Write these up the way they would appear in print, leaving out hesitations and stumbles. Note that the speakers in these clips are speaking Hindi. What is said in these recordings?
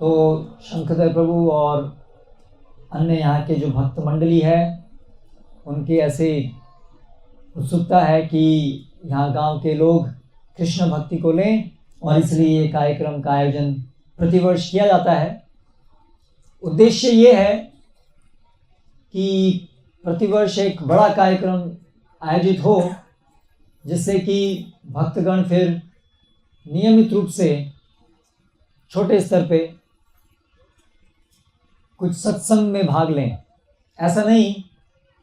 तो शंकरदेव प्रभु और अन्य यहाँ के जो भक्त मंडली है उनकी ऐसी उत्सुकता है कि यहाँ गांव के लोग कृष्ण भक्ति को लें और इसलिए ये कार्यक्रम का आयोजन प्रतिवर्ष किया जाता है। उद्देश्य ये है कि प्रतिवर्ष एक बड़ा कार्यक्रम आयोजित हो जिससे कि भक्तगण फिर नियमित रूप से छोटे स्तर पे कुछ सत्संग में भाग लें। ऐसा नहीं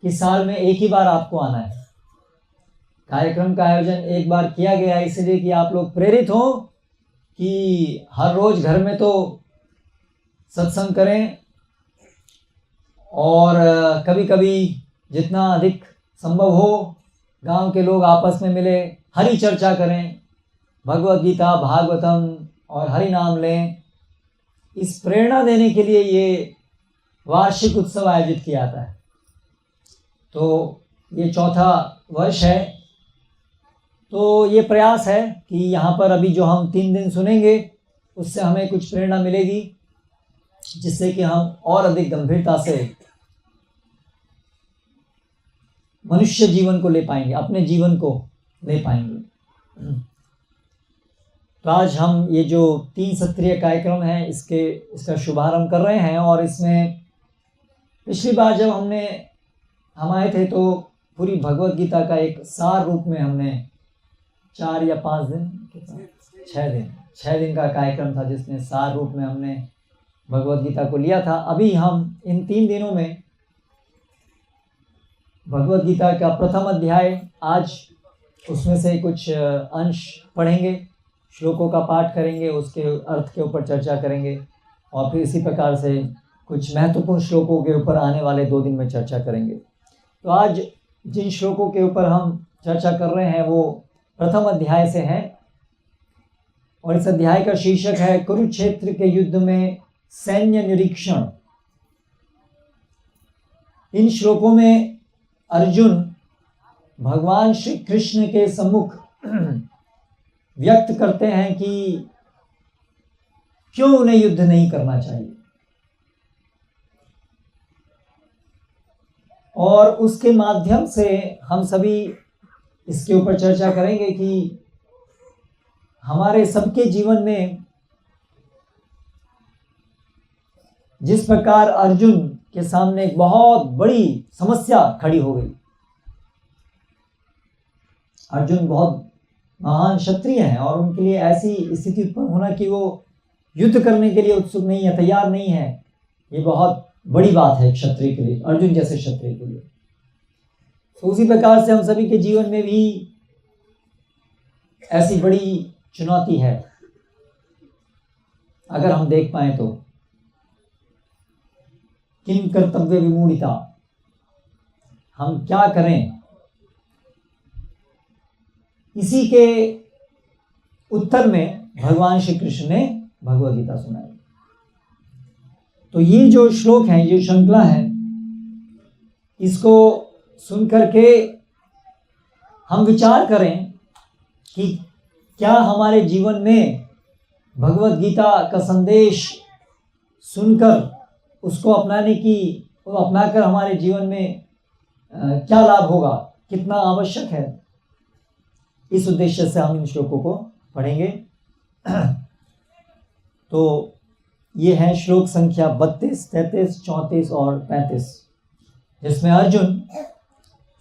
कि साल में एक ही बार आपको आना है। कार्यक्रम का आयोजन एक बार किया गया है इसलिए कि आप लोग प्रेरित हो कि हर रोज घर में तो सत्संग करें और कभी कभी जितना अधिक संभव हो गांव के लोग आपस में मिले, हरि चर्चा करें, भगवद गीता, भागवतम और हरि नाम लें। इस प्रेरणा देने के लिए ये वार्षिक उत्सव आयोजित किया जाता है। तो ये चौथा वर्ष है। तो ये प्रयास है कि यहाँ पर अभी जो हम 3 दिन सुनेंगे उससे हमें कुछ प्रेरणा मिलेगी जिससे कि हम और अधिक गंभीरता से मनुष्य जीवन को ले पाएंगे, अपने जीवन को ले पाएंगे। तो आज हम ये जो 3 सत्रीय कार्यक्रम है इसका शुभारंभ कर रहे हैं और इसमें पिछली बार जब हम आए थे तो पूरी भगवद गीता का एक सार रूप में हमने 4 या 5 दिन, 6 दिन का कार्यक्रम था जिसमें सार रूप में हमने भगवद गीता को लिया था। अभी हम इन 3 दिनों में भगवद गीता का प्रथम अध्याय, आज उसमें से कुछ अंश पढ़ेंगे, श्लोकों का पाठ करेंगे, उसके अर्थ के ऊपर चर्चा करेंगे और फिर इसी प्रकार से कुछ महत्वपूर्ण श्लोकों के ऊपर आने वाले 2 दिन में चर्चा करेंगे। तो आज जिन श्लोकों के ऊपर हम चर्चा कर रहे हैं वो प्रथम अध्याय से हैं और इस अध्याय का शीर्षक है कुरुक्षेत्र के युद्ध में सैन्य निरीक्षण। इन श्लोकों में अर्जुन भगवान श्री कृष्ण के सम्मुख व्यक्त करते हैं कि क्यों उन्हें युद्ध नहीं करना चाहिए और उसके माध्यम से हम सभी इसके ऊपर चर्चा करेंगे कि हमारे सबके जीवन में जिस प्रकार अर्जुन के सामने एक बहुत बड़ी समस्या खड़ी हो गई। अर्जुन बहुत महान क्षत्रिय हैं और उनके लिए ऐसी स्थिति उत्पन्न होना कि वो युद्ध करने के लिए उत्सुक नहीं है, तैयार नहीं है, ये बहुत बड़ी बात है क्षत्रिय के लिए, अर्जुन जैसे क्षत्रिय के लिए। तो उसी प्रकार से हम सभी के जीवन में भी ऐसी बड़ी चुनौती है। अगर हम देख पाए तो किम कर्तव्य विमूढ़ता, हम क्या करें, इसी के उत्तर में भगवान श्री कृष्ण ने भगवद गीता सुनाई। तो ये जो श्लोक है, ये श्रृंखला है, इसको सुनकर के हम विचार करें कि क्या हमारे जीवन में भगवद गीता का संदेश सुनकर उसको अपनाकर हमारे जीवन में क्या लाभ होगा, कितना आवश्यक है। इस उद्देश्य से हम इन श्लोकों को पढ़ेंगे। तो ये है श्लोक संख्या 32, 33, 34 और 35 जिसमें अर्जुन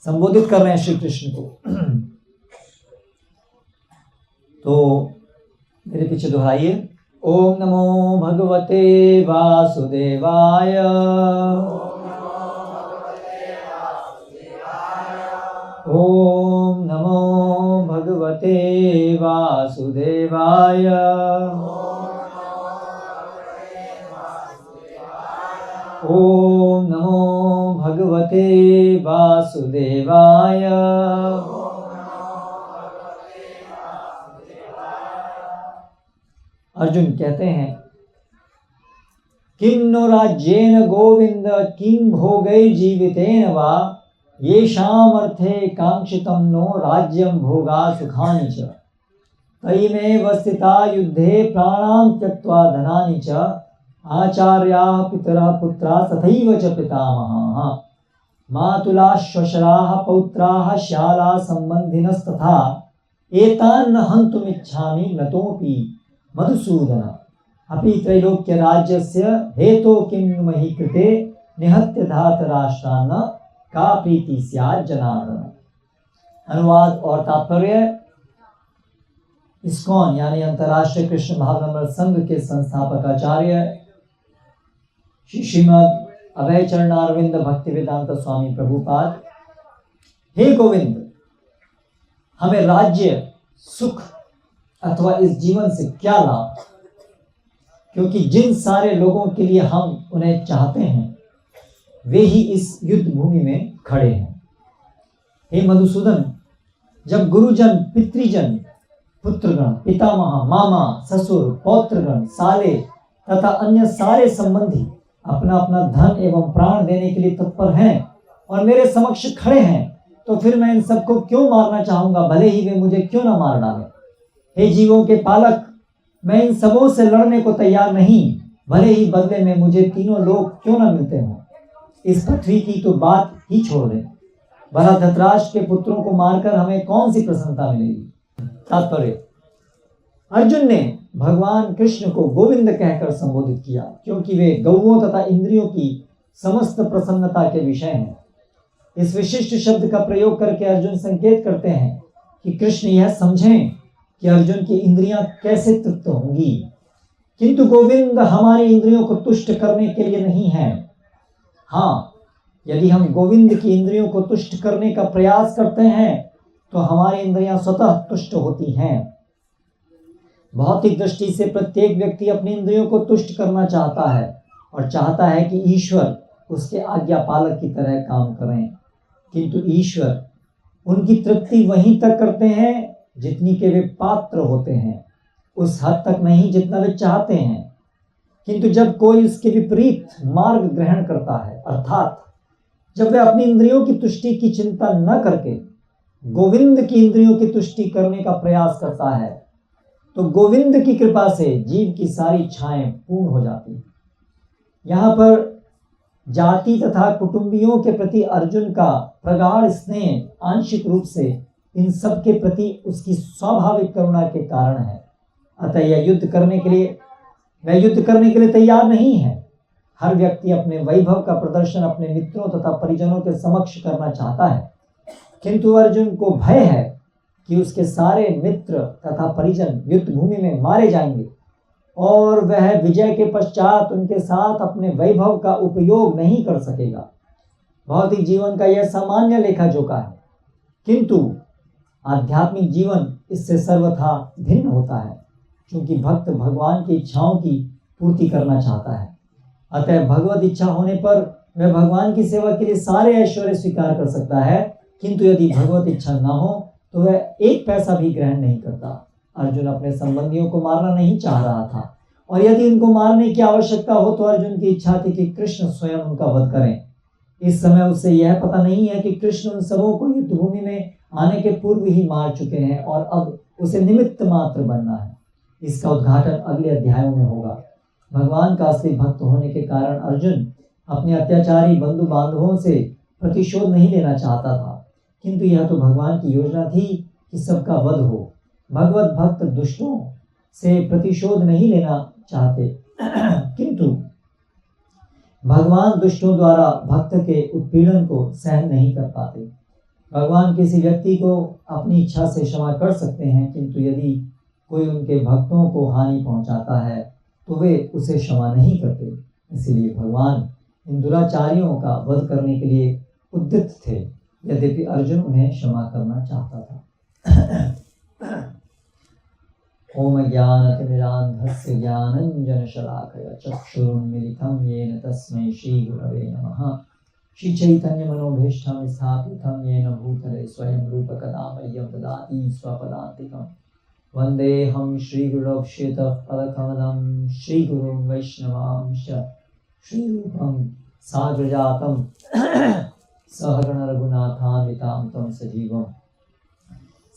संबोधित कर रहे हैं श्री कृष्ण को। तो मेरे पीछे दोहराइए। ओम नमो भगवते वासुदेवाय। ओम नमो भगवते वासुदेवाय। ओम नमो भगवते वासुदेवाय। अर्जुन कहते हैं किं नो राज्येन गोविंद किं भोगै जीवितेन वा येषाम् अर्थे कांक्षितं नो राज्यं भोगा सुखानि च तयिमेव स्थिता युद्धे प्राणां त्यक्त्वा धनानि च आचार्याः पितरः पुत्राः तथैव च पितामहाः मातुलाः श्वशुराः पौत्राः श्यालाः सम्बन्धिनस्तथा एतान् न हन्तुमिच्छामि नतोऽपि मधुसूदन अपि त्रैलोक्य राज्यस्य हेतो किं महि कृते निहत्य धातराष्ट्रान् का प्रीति स्यात् जनार्दन। अनुवाद और तात्पर्य। इस्कॉन यानी अंतर्राष्ट्रीय कृष्ण भावनामृत संघ के संस्थापक आचार्य श्री श्रीमद अभय चरणारविंद भक्ति वेदांत स्वामी प्रभुपाद, हे गोविंद, हमें राज्य सुख अथवा इस जीवन से क्या लाभ, क्योंकि जिन सारे लोगों के लिए हम उन्हें चाहते हैं वे ही इस युद्ध भूमि में खड़े हैं। हे मधुसूदन, जब गुरुजन, पितृजन, पुत्रगण, पितामह, मामा, ससुर, पौत्रगण, साले तथा अन्य सारे संबंधी अपना अपना धन एवं प्राण देने के लिए तत्पर हैं और मेरे समक्ष खड़े हैं, तो फिर मैं इन सबको क्यों मारना चाहूंगा, भले ही वे मुझे क्यों ना मार डालें। हे जीवों के पालक, मैं इन सबों से लड़ने को तैयार नहीं, भले ही बदले में मुझे तीनों लोग क्यों ना मिलते हों। इस पृथ्वी की तो बात ही छोड़ दें, भला धृतराष्ट्र के पुत्रों को मारकर हमें कौन सी प्रसन्नता मिलेगी। तात्पर्य। अर्जुन ने भगवान कृष्ण को गोविंद कहकर संबोधित किया, क्योंकि वे गौओं तथा इंद्रियों की समस्त प्रसन्नता के विषय हैं। इस विशिष्ट शब्द का प्रयोग करके अर्जुन संकेत करते हैं कि कृष्ण यह समझें कि अर्जुन की इंद्रियां कैसे तृप्त होंगी, किंतु गोविंद हमारी इंद्रियों को तुष्ट करने के लिए नहीं है। हाँ, यदि हम गोविंद की इंद्रियों को तुष्ट करने का प्रयास करते हैं तो हमारी इंद्रियां स्वतः तुष्ट होती हैं। भौतिक दृष्टि से प्रत्येक व्यक्ति अपनी इंद्रियों को तुष्ट करना चाहता है और चाहता है कि ईश्वर उसके आज्ञा पालक की तरह काम करें, किंतु ईश्वर उनकी तृप्ति वहीं तक करते हैं जितनी के वे पात्र होते हैं, उस हद तक नहीं जितना वे चाहते हैं। किंतु जब कोई इसके विपरीत मार्ग ग्रहण करता है, अर्थात जब वे अपनी इंद्रियों की तुष्टि की चिंता न करके गोविंद की इंद्रियों की तुष्टि करने का प्रयास करता है, तो गोविंद की कृपा से जीव की सारी इच्छाएं पूर्ण हो जाती हैं। यहाँ पर जाति तथा कुटुंबियों के प्रति अर्जुन का प्रगाढ़ स्नेह आंशिक रूप से इन सब के प्रति उसकी स्वाभाविक करुणा के कारण है। अतः वह युद्ध करने के लिए तैयार नहीं है। हर व्यक्ति अपने वैभव का प्रदर्शन अपने मित्रों तथा परिजनों के समक्ष करना चाहता है, किंतु अर्जुन को भय है कि उसके सारे मित्र तथा परिजन युद्ध भूमि में मारे जाएंगे और वह विजय के पश्चात उनके साथ अपने वैभव का उपयोग नहीं कर सकेगा। भौतिक जीवन का यह सामान्य लेखा जोखा है, किंतु आध्यात्मिक जीवन इससे सर्वथा भिन्न होता है, क्योंकि भक्त भगवान की इच्छाओं की पूर्ति करना चाहता है। अतः भगवत इच्छा होने पर वह भगवान की सेवा के लिए सारे ऐश्वर्य स्वीकार कर सकता है, किंतु यदि भगवत इच्छा न हो तो वह एक पैसा भी ग्रहण नहीं करता। अर्जुन अपने संबंधियों को मारना नहीं चाह रहा था, और यदि उनको मारने की आवश्यकता हो तो अर्जुन की इच्छा थी कि कृष्ण स्वयं उनका वध करें। इस समय उसे यह पता नहीं है कि कृष्ण उन सबों को युद्ध भूमि में आने के पूर्व ही मार चुके हैं और अब उसे निमित्त मात्र बनना है। इसका उद्घाटन अगले अध्यायों में होगा। भगवान का असली भक्त होने के कारण अर्जुन अपने अत्याचारी बंधु बांधवों से प्रतिशोध नहीं लेना चाहता था, किंतु यह तो भगवान की योजना थी कि सबका वध हो। भगवत भक्त दुष्टों से प्रतिशोध नहीं लेना चाहते, किंतु भगवान दुष्टों द्वारा भक्त के उत्पीड़न को सहन नहीं कर पाते। भगवान किसी व्यक्ति को अपनी इच्छा से क्षमा कर सकते हैं, किंतु यदि कोई उनके भक्तों को हानि पहुंचाता है तो वे उसे क्षमा नहीं करते। इसलिए भगवान इन दुराचारियों का वध करने के लिए उद्यत थे, यद्यपि अर्जुन उन्हें क्षमा करना चाहता था। ओम ज्ञानतिमिरान्धस्य ज्ञानञ्जनशलाकया चक्षुरुन्मीलितं येन तस्मै श्रीगुरवे नमः। श्री चैतन्य मनोभीष्टं स्थापितं येन भूतले स्वयं रूपकदा मह्यं ददाति स्वपदान्तिकम्। वन्देऽहं श्रीगुरोक्षितपदकमलं श्रीगुरुं वैष्णवांश्च श्रीरूपं साग्रजातं सहगण रघुनाथान्वितां तं सजीवं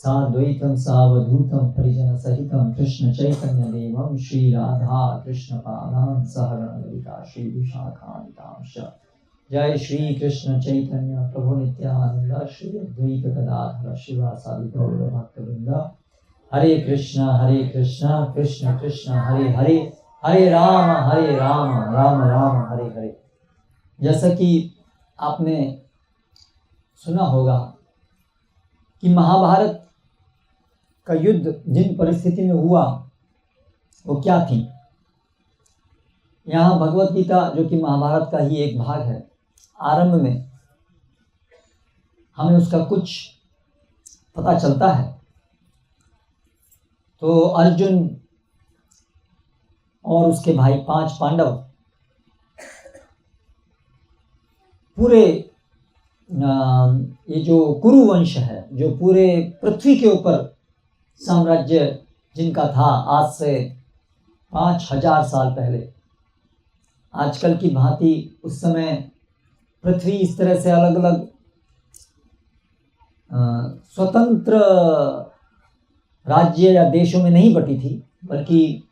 साद्वैतं सावधूतं परिजन सहितं कृष्ण चैतन्य देवं श्री राधा कृष्ण पादान् सहगण ललिता श्री विशाखान्वितांश्च। जय श्री कृष्ण चैतन्य प्रभु नित्यानंद श्री अद्वैत गदाधर शिवासादि गौर भक्तवृंद। हरे कृष्ण कृष्ण कृष्ण हरे हरे, हरे राम राम राम हरे हरे। जैसा कि आपने सुना होगा कि महाभारत का युद्ध जिन परिस्थिति में हुआ वो क्या थी। यहाँ भगवत गीता जो कि महाभारत का ही एक भाग है, आरंभ में हमें उसका कुछ पता चलता है। तो अर्जुन और उसके भाई 5 पांडव पूरे ये जो कुरु वंश है, जो पूरे पृथ्वी के ऊपर साम्राज्य जिनका था आज से 5000 साल पहले, आजकल की भांति उस समय पृथ्वी इस तरह से अलग अलग स्वतंत्र राज्य या देशों में नहीं बटी थी, बल्कि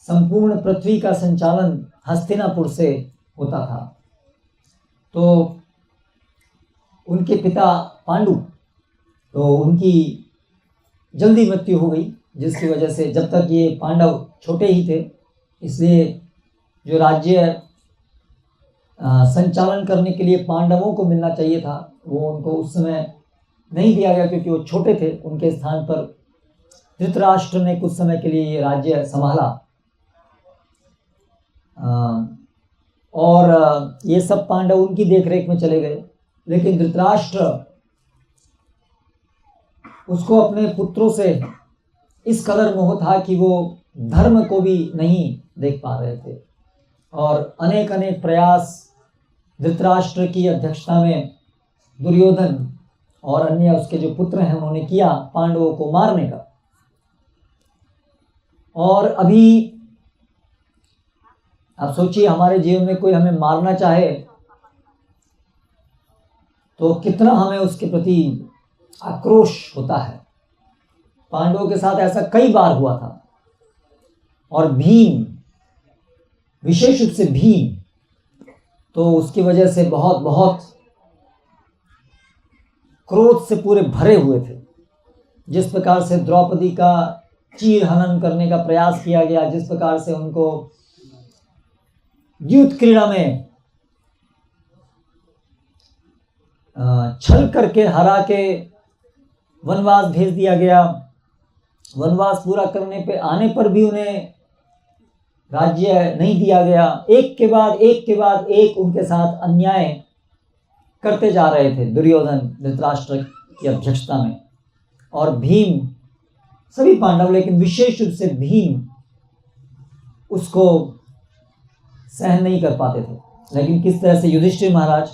संपूर्ण पृथ्वी का संचालन हस्तिनापुर से होता था। तो उनके पिता पांडु, तो उनकी जल्दी मृत्यु हो गई, जिसकी वजह से जब तक ये पांडव छोटे ही थे, इसलिए जो राज्य संचालन करने के लिए पांडवों को मिलना चाहिए था वो उनको उस समय नहीं दिया गया, क्योंकि वो छोटे थे। उनके स्थान पर धृतराष्ट्र ने कुछ समय के लिए ये राज्य संभाला और ये सब पांडव उनकी देखरेख में चले गए। लेकिन धृतराष्ट्र उसको अपने पुत्रों से इस कदर मोह था कि वो धर्म को भी नहीं देख पा रहे थे और अनेक प्रयास धृतराष्ट्र की अध्यक्षता में दुर्योधन और अन्य उसके जो पुत्र हैं उन्होंने किया पांडवों को मारने का। और अभी आप सोचिए, हमारे जीवन में कोई हमें मारना चाहे तो कितना हमें उसके प्रति आक्रोश होता है। पांडवों के साथ ऐसा कई बार हुआ था और भीम, विशेष रूप से भीम, तो उसकी वजह से बहुत बहुत क्रोध से पूरे भरे हुए थे। जिस प्रकार से द्रौपदी का चीर हनन करने का प्रयास किया गया, जिस प्रकार से उनको युद्ध क्रीड़ा में छल करके हरा के वनवास भेज दिया गया, वनवास पूरा करने पे आने पर भी उन्हें राज्य नहीं दिया गया। एक के बाद एक उनके साथ अन्याय करते जा रहे थे दुर्योधन धृतराष्ट्र की अध्यक्षता में। और भीम, सभी पांडव, लेकिन विशेष रूप से भीम उसको सहन नहीं कर पाते थे। लेकिन किस तरह से युधिष्ठिर महाराज,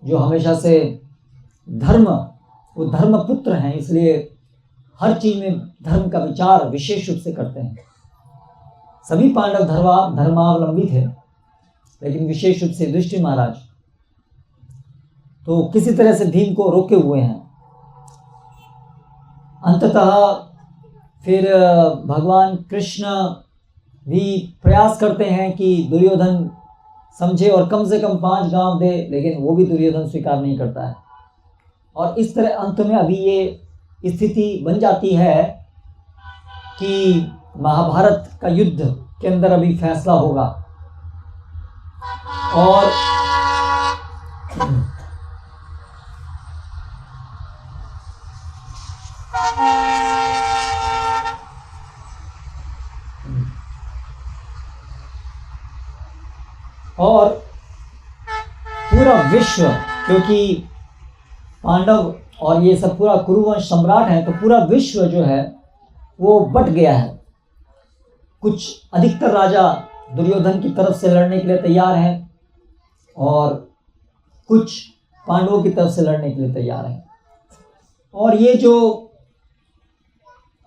जो हमेशा से वो धर्मपुत्र हैं, इसलिए हर चीज में धर्म का विचार विशेष रूप से करते हैं। सभी पांडव धर्मावलंबी थे, लेकिन विशेष रूप से युधिष्ठिर महाराज तो किसी तरह से भीम को रोके हुए हैं। अंततः फिर भगवान कृष्ण भी प्रयास करते हैं कि दुर्योधन समझे और कम से कम 5 गांव दे, लेकिन वो भी दुर्योधन स्वीकार नहीं करता है। और इस तरह अंत में अभी ये स्थिति बन जाती है कि महाभारत का युद्ध के अंदर अभी फैसला होगा। और पूरा विश्व, क्योंकि पांडव और ये सब पूरा कुरुवंश सम्राट है, तो पूरा विश्व जो है वो बट गया है। कुछ अधिकतर राजा दुर्योधन की तरफ से लड़ने के लिए तैयार हैं और कुछ पांडवों की तरफ से लड़ने के लिए तैयार हैं। और ये जो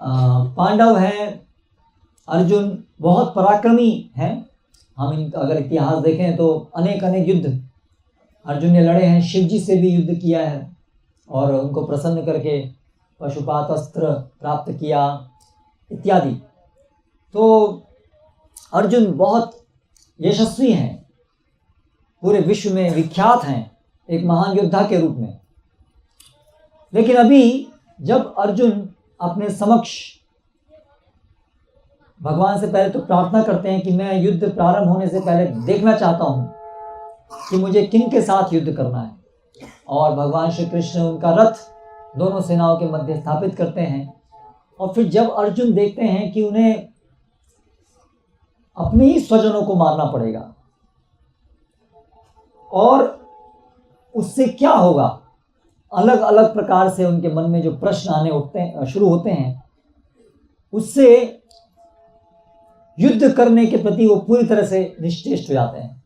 पांडव हैं, अर्जुन बहुत पराक्रमी हैं। हम अगर इतिहास देखें तो अनेक युद्ध अर्जुन ने लड़े हैं, शिव जी से भी युद्ध किया है और उनको प्रसन्न करके पशुपात अस्त्र प्राप्त किया इत्यादि। तो अर्जुन बहुत यशस्वी हैं, पूरे विश्व में विख्यात हैं एक महान योद्धा के रूप में। लेकिन अभी जब अर्जुन अपने समक्ष भगवान से पहले तो प्रार्थना करते हैं कि मैं युद्ध प्रारंभ होने से पहले देखना चाहता हूँ कि मुझे किन के साथ युद्ध करना है, और भगवान श्री कृष्ण उनका रथ दोनों सेनाओं के मध्य स्थापित करते हैं। और फिर जब अर्जुन देखते हैं कि उन्हें अपने ही स्वजनों को मारना पड़ेगा और उससे क्या होगा, अलग अलग प्रकार से उनके मन में जो प्रश्न आने शुरू होते हैं, उससे युद्ध करने के प्रति वो पूरी तरह से निश्चेष्ट हो जाते हैं।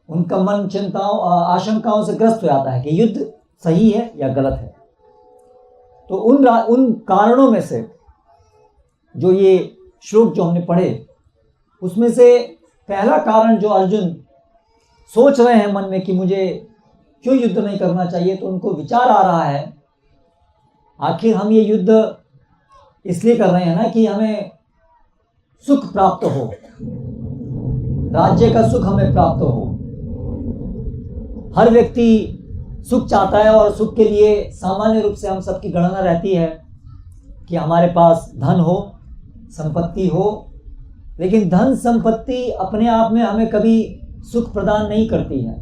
उनका मन चिंताओं आशंकाओं से ग्रस्त हो जाता है कि युद्ध सही है या गलत है। तो उन कारणों में से जो ये श्लोक जो हमने पढ़े, उसमें से पहला कारण जो अर्जुन सोच रहे हैं मन में कि मुझे क्यों युद्ध नहीं करना चाहिए, तो उनको विचार आ रहा है आखिर हम ये युद्ध इसलिए कर रहे हैं ना कि हमें सुख प्राप्त हो, राज्य का सुख हमें प्राप्त हो। हर व्यक्ति सुख चाहता है और सुख के लिए सामान्य रूप से हम सबकी गणना रहती है कि हमारे पास धन हो, संपत्ति हो। लेकिन धन संपत्ति अपने आप में हमें कभी सुख प्रदान नहीं करती है।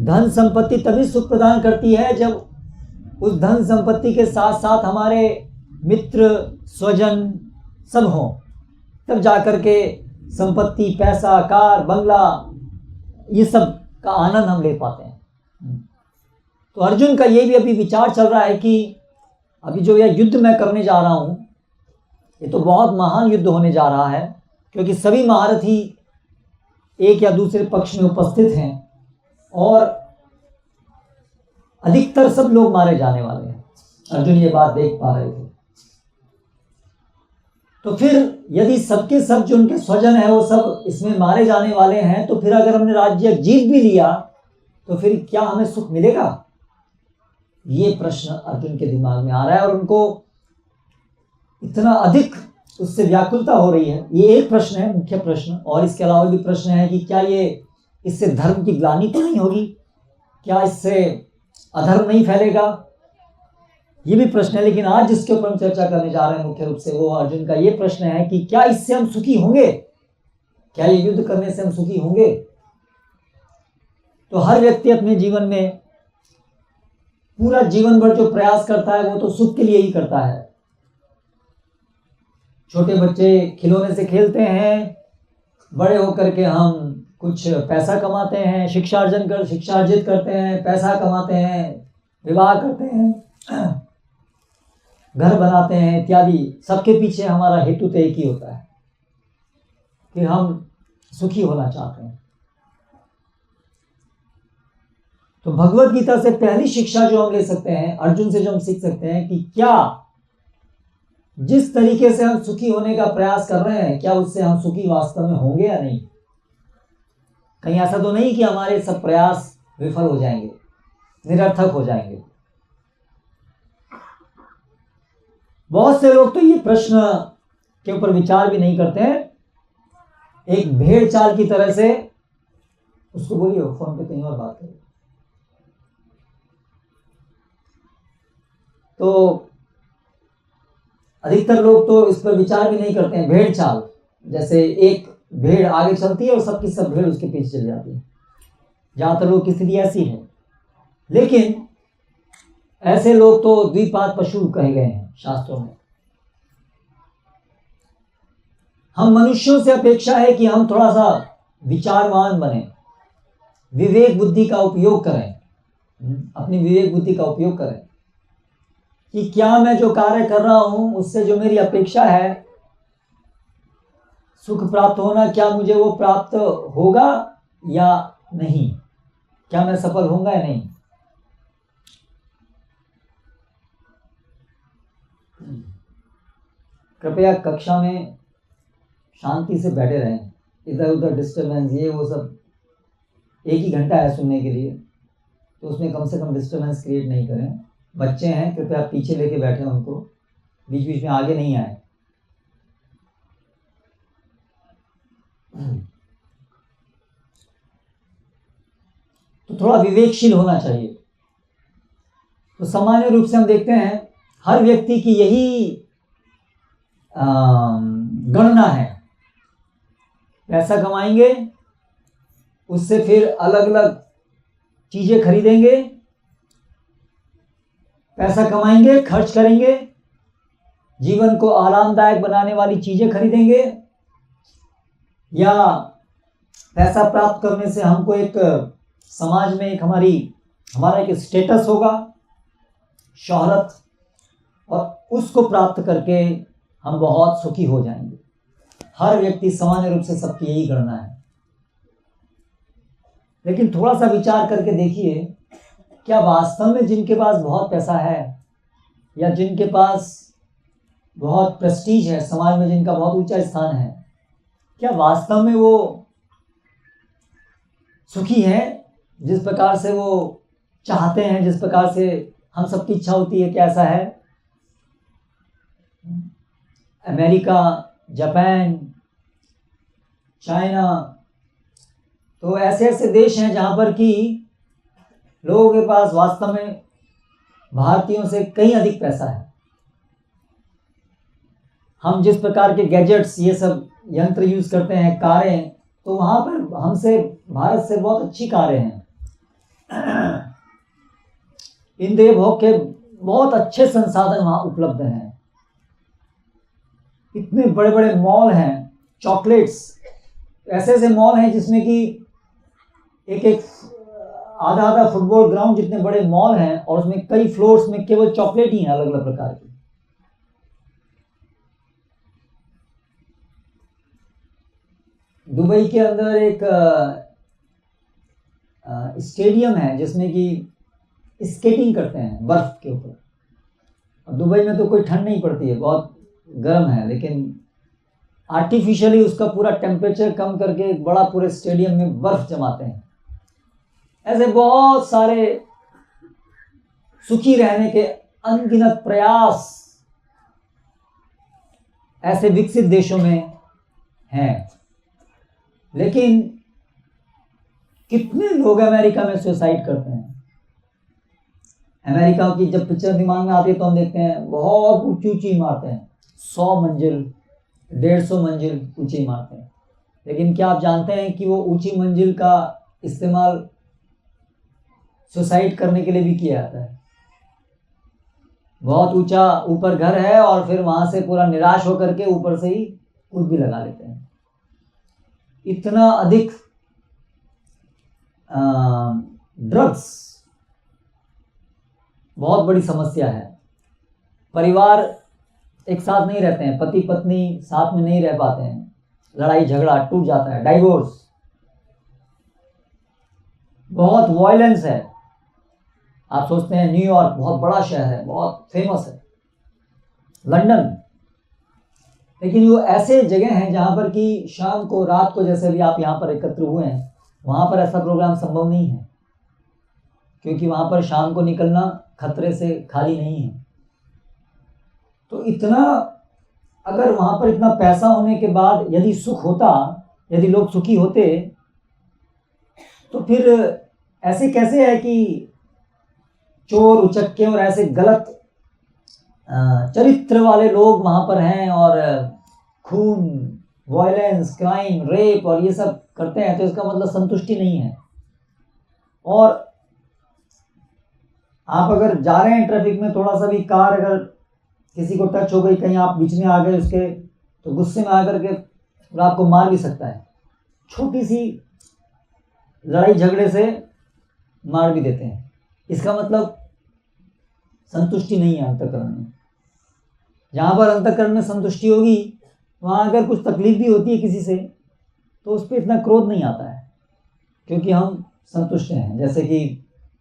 धन संपत्ति तभी सुख प्रदान करती है जब उस धन संपत्ति के साथ साथ हमारे मित्र स्वजन सब हों, तब जाकर के संपत्ति, पैसा, कार, बंगला, ये सब का आनंद हम ले पाते हैं। तो अर्जुन का ये भी अभी विचार चल रहा है कि अभी जो यह युद्ध मैं करने जा रहा हूँ, ये तो बहुत महान युद्ध होने जा रहा है, क्योंकि सभी महारथी एक या दूसरे पक्ष में उपस्थित हैं और अधिकतर सब लोग मारे जाने वाले हैं। अर्जुन ये बात देख पा रहे थे। तो फिर यदि सबके सब जो उनके स्वजन है वो सब इसमें मारे जाने वाले हैं, तो फिर अगर हमने राज्य जीत भी लिया तो फिर क्या हमें सुख मिलेगा? ये प्रश्न अर्जुन के दिमाग में आ रहा है और उनको इतना अधिक उससे व्याकुलता हो रही है। ये एक प्रश्न है, मुख्य प्रश्न। और इसके अलावा भी प्रश्न है कि क्या ये इससे धर्म की ग्लानि तो नहीं होगी, क्या इससे अधर्म नहीं फैलेगा, ये भी प्रश्न है। लेकिन आज जिसके ऊपर हम चर्चा करने जा रहे हैं मुख्य रूप से, वो अर्जुन का ये प्रश्न है कि क्या इससे हम सुखी होंगे, क्या ये युद्ध करने से हम सुखी होंगे? तो हर व्यक्ति अपने जीवन में पूरा जीवन भर जो प्रयास करता है वो तो सुख के लिए ही करता है। छोटे बच्चे खिलौने से खेलते हैं, बड़े होकर के हम कुछ पैसा कमाते हैं, शिक्षा अर्जित करते हैं, पैसा कमाते हैं, विवाह करते हैं, घर बनाते हैं इत्यादि। सबके पीछे हमारा हेतु तो एक ही होता है कि हम सुखी होना चाहते हैं। तो भगवत गीता से पहली शिक्षा जो हम ले सकते हैं, अर्जुन से जो हम सीख सकते हैं कि क्या जिस तरीके से हम सुखी होने का प्रयास कर रहे हैं, क्या उससे हम सुखी वास्तव में होंगे या नहीं। कहीं ऐसा तो नहीं कि हमारे सब प्रयास विफल हो जाएंगे, निरर्थक हो जाएंगे। बहुत से लोग तो ये प्रश्न के ऊपर विचार भी नहीं करते हैं। एक भेड़ चाल की तरह से, उसको बोलिए फोन पे कहीं और बात करें। तो अधिकतर लोग तो इस पर विचार भी नहीं करते हैं। भेड़ चाल जैसे एक भेड़ आगे चलती है और सबकी सब भेड़ उसके पीछे चली जाती है। ज्यादातर लोग की स्थिति ऐसी है। लेकिन ऐसे लोग तो द्विपाद पशु कहे गए हैं शास्त्रों में। हम मनुष्यों से अपेक्षा है कि हम थोड़ा सा विचारवान बने, विवेक बुद्धि का उपयोग करें, अपनी विवेक बुद्धि का उपयोग करें कि क्या मैं जो कार्य कर रहा हूं उससे जो मेरी अपेक्षा है सुख प्राप्त होना, क्या मुझे वो प्राप्त होगा या नहीं, क्या मैं सफल होऊंगा या नहीं। कृपया कक्षा में शांति से बैठे रहें, इधर उधर डिस्टर्बेंस ये वो सब, एक ही घंटा है सुनने के लिए, तो उसमें कम से कम डिस्टर्बेंस क्रिएट नहीं करें। बच्चे हैं कृपया पीछे लेके बैठे, उनको बीच बीच में आगे नहीं आए। तो थोड़ा विवेकशील होना चाहिए। तो सामान्य रूप से हम देखते हैं हर व्यक्ति की यही गणना है, पैसा कमाएंगे, उससे फिर अलग अलग चीजें खरीदेंगे, पैसा कमाएंगे, खर्च करेंगे, जीवन को आरामदायक बनाने वाली चीजें खरीदेंगे, या पैसा प्राप्त करने से हमको एक समाज में एक हमारा एक स्टेटस होगा, शोहरत, और उसको प्राप्त करके हम बहुत सुखी हो जाएंगे। हर व्यक्ति सामान्य रूप से सबकी यही गणना है। लेकिन थोड़ा सा विचार करके देखिए, क्या वास्तव में जिनके पास बहुत पैसा है या जिनके पास बहुत प्रेस्टीज है, समाज में जिनका बहुत ऊंचा स्थान है, क्या वास्तव में वो सुखी हैं जिस प्रकार से वो चाहते हैं, जिस प्रकार से हम सबकी इच्छा होती है? क्या ऐसा है? अमेरिका, जापान, चाइना, तो ऐसे ऐसे देश हैं जहाँ पर कि लोगों के पास वास्तव में भारतीयों से कहीं अधिक पैसा है। हम जिस प्रकार के गैजेट्स, ये सब यंत्र यूज करते हैं, कारें, तो वहाँ पर हमसे, भारत से बहुत अच्छी कारें हैं। इंद्रिय भोग के बहुत अच्छे संसाधन वहाँ उपलब्ध हैं। इतने बड़े बड़े मॉल हैं, चॉकलेट्स, ऐसे ऐसे मॉल हैं जिसमें कि एक एक आधा आधा फुटबॉल ग्राउंड जितने बड़े मॉल हैं, और उसमें कई फ्लोर्स में केवल चॉकलेट ही हैं अलग अलग प्रकार की। दुबई के अंदर एक स्टेडियम है जिसमें कि स्केटिंग करते हैं बर्फ के ऊपर। और दुबई में तो कोई ठंड नहीं पड़ती है, बहुत गर्म है, लेकिन आर्टिफिशियली उसका पूरा टेम्परेचर कम करके एक बड़ा पूरे स्टेडियम में बर्फ जमाते हैं। ऐसे बहुत सारे सुखी रहने के अनगिनत प्रयास ऐसे विकसित देशों में हैं। लेकिन कितने लोग अमेरिका में सुसाइड करते हैं? अमेरिका की जब पिक्चर दिमाग में आती है तो हम देखते हैं बहुत ऊंची ऊंची इमारतें हैं, 100 मंजिल, 150 मंजिल ऊंची इमारतें हैं। लेकिन क्या आप जानते हैं कि वो ऊंची मंजिल का इस्तेमाल सुसाइड करने के लिए भी किया जाता है? बहुत ऊंचा ऊपर घर है और फिर वहां से पूरा निराश होकर के ऊपर से ही कूद भी लगा लेते हैं। इतना अधिक ड्रग्स बहुत बड़ी समस्या है। परिवार एक साथ नहीं रहते हैं, पति पत्नी साथ में नहीं रह पाते हैं, लड़ाई झगड़ा टूट जाता है, डाइवोर्स, बहुत वायलेंस है। आप सोचते हैं न्यूयॉर्क बहुत बड़ा शहर है, बहुत फेमस है, लंदन, लेकिन वो ऐसे जगह हैं जहां पर कि शाम को, रात को, जैसे भी आप यहाँ पर एकत्र हुए हैं, वहां पर ऐसा प्रोग्राम संभव नहीं है, क्योंकि वहां पर शाम को निकलना खतरे से खाली नहीं है। तो इतना, अगर वहां पर इतना पैसा होने के बाद यदि सुख होता, यदि लोग सुखी होते, तो फिर ऐसे कैसे है कि चोर उचक्के और ऐसे गलत चरित्र वाले लोग वहां पर हैं और खून, वायलेंस, क्राइम, रेप और ये सब करते हैं? तो इसका मतलब संतुष्टि नहीं है। और आप अगर जा रहे हैं ट्रैफिक में, थोड़ा सा भी कार अगर किसी को टच हो गई, कहीं आप बीच में आ गए उसके, तो गुस्से में आकर के आपको मार भी सकता है। छोटी सी लड़ाई झगड़े से मार भी देते हैं। इसका मतलब संतुष्टि नहीं है अंतःकरण में। जहाँ पर अंतःकरण में संतुष्टि होगी, वहाँ अगर कुछ तकलीफ भी होती है किसी से, तो उस पर इतना क्रोध नहीं आता है, क्योंकि हम संतुष्ट हैं। जैसे कि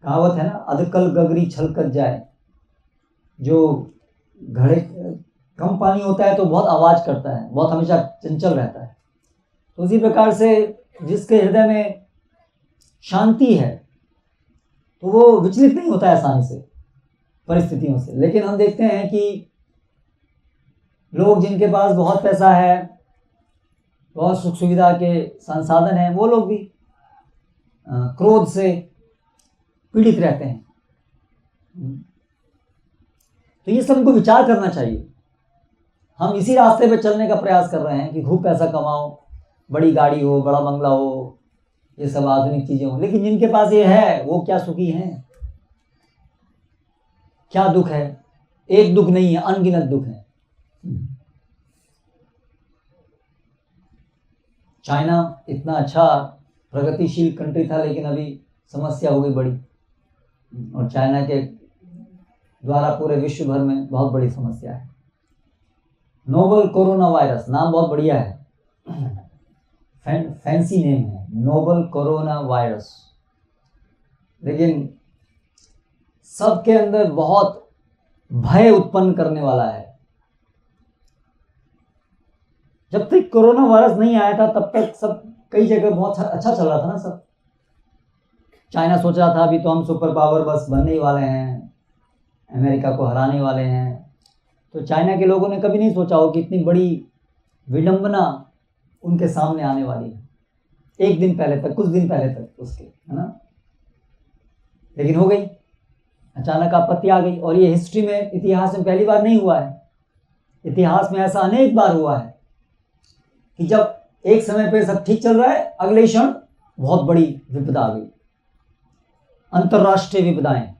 कहावत है ना, अधकल गगरी छलकत जाए। जो घड़े कम पानी होता है तो बहुत आवाज़ करता है, बहुत हमेशा चंचल रहता है। तो उसी प्रकार से जिसके हृदय में शांति है, तो वो विचलित नहीं होता है आसानी से, परिस्थितियों से। लेकिन हम देखते हैं कि लोग जिनके पास बहुत पैसा है, बहुत सुख सुविधा के संसाधन हैं, वो लोग भी क्रोध से पीड़ित रहते हैं। तो ये सब हमको विचार करना चाहिए। हम इसी रास्ते पे चलने का प्रयास कर रहे हैं कि खूब पैसा कमाओ, बड़ी गाड़ी हो, बड़ा बंगला हो, ये सब आधुनिक चीजें हो, लेकिन जिनके पास ये है वो क्या सुखी हैं? क्या दुख है? एक दुख नहीं है, अनगिनत दुख है। चाइना इतना अच्छा प्रगतिशील कंट्री था, लेकिन अभी समस्या हो गई बड़ी, और चाइना के द्वारा पूरे विश्व भर में बहुत बड़ी समस्या है। नोवल कोरोना वायरस, नाम बहुत बढ़िया है, फैंसी नेम है, नोवल कोरोना वायरस, लेकिन सबके अंदर बहुत भय उत्पन्न करने वाला है। जब तक कोरोना वायरस नहीं आया था तब तक सब कई जगह बहुत अच्छा चल रहा था ना सब। चाइना सोच रहा था अभी तो हम सुपर पावर बस बनने ही वाले हैं, अमेरिका को हराने वाले हैं। तो चाइना के लोगों ने कभी नहीं सोचा हो कि इतनी बड़ी विडंबना उनके सामने आने वाली है, एक दिन पहले तक, कुछ दिन पहले तक उसके, है ना। लेकिन हो गई, अचानक आपत्ति आ गई। और ये हिस्ट्री में, इतिहास में पहली बार नहीं हुआ है। इतिहास में ऐसा अनेक बार हुआ है कि जब एक समय पे सब ठीक चल रहा है, अगले क्षण बहुत बड़ी विपदा आ गई। अंतरराष्ट्रीय विपदाएं,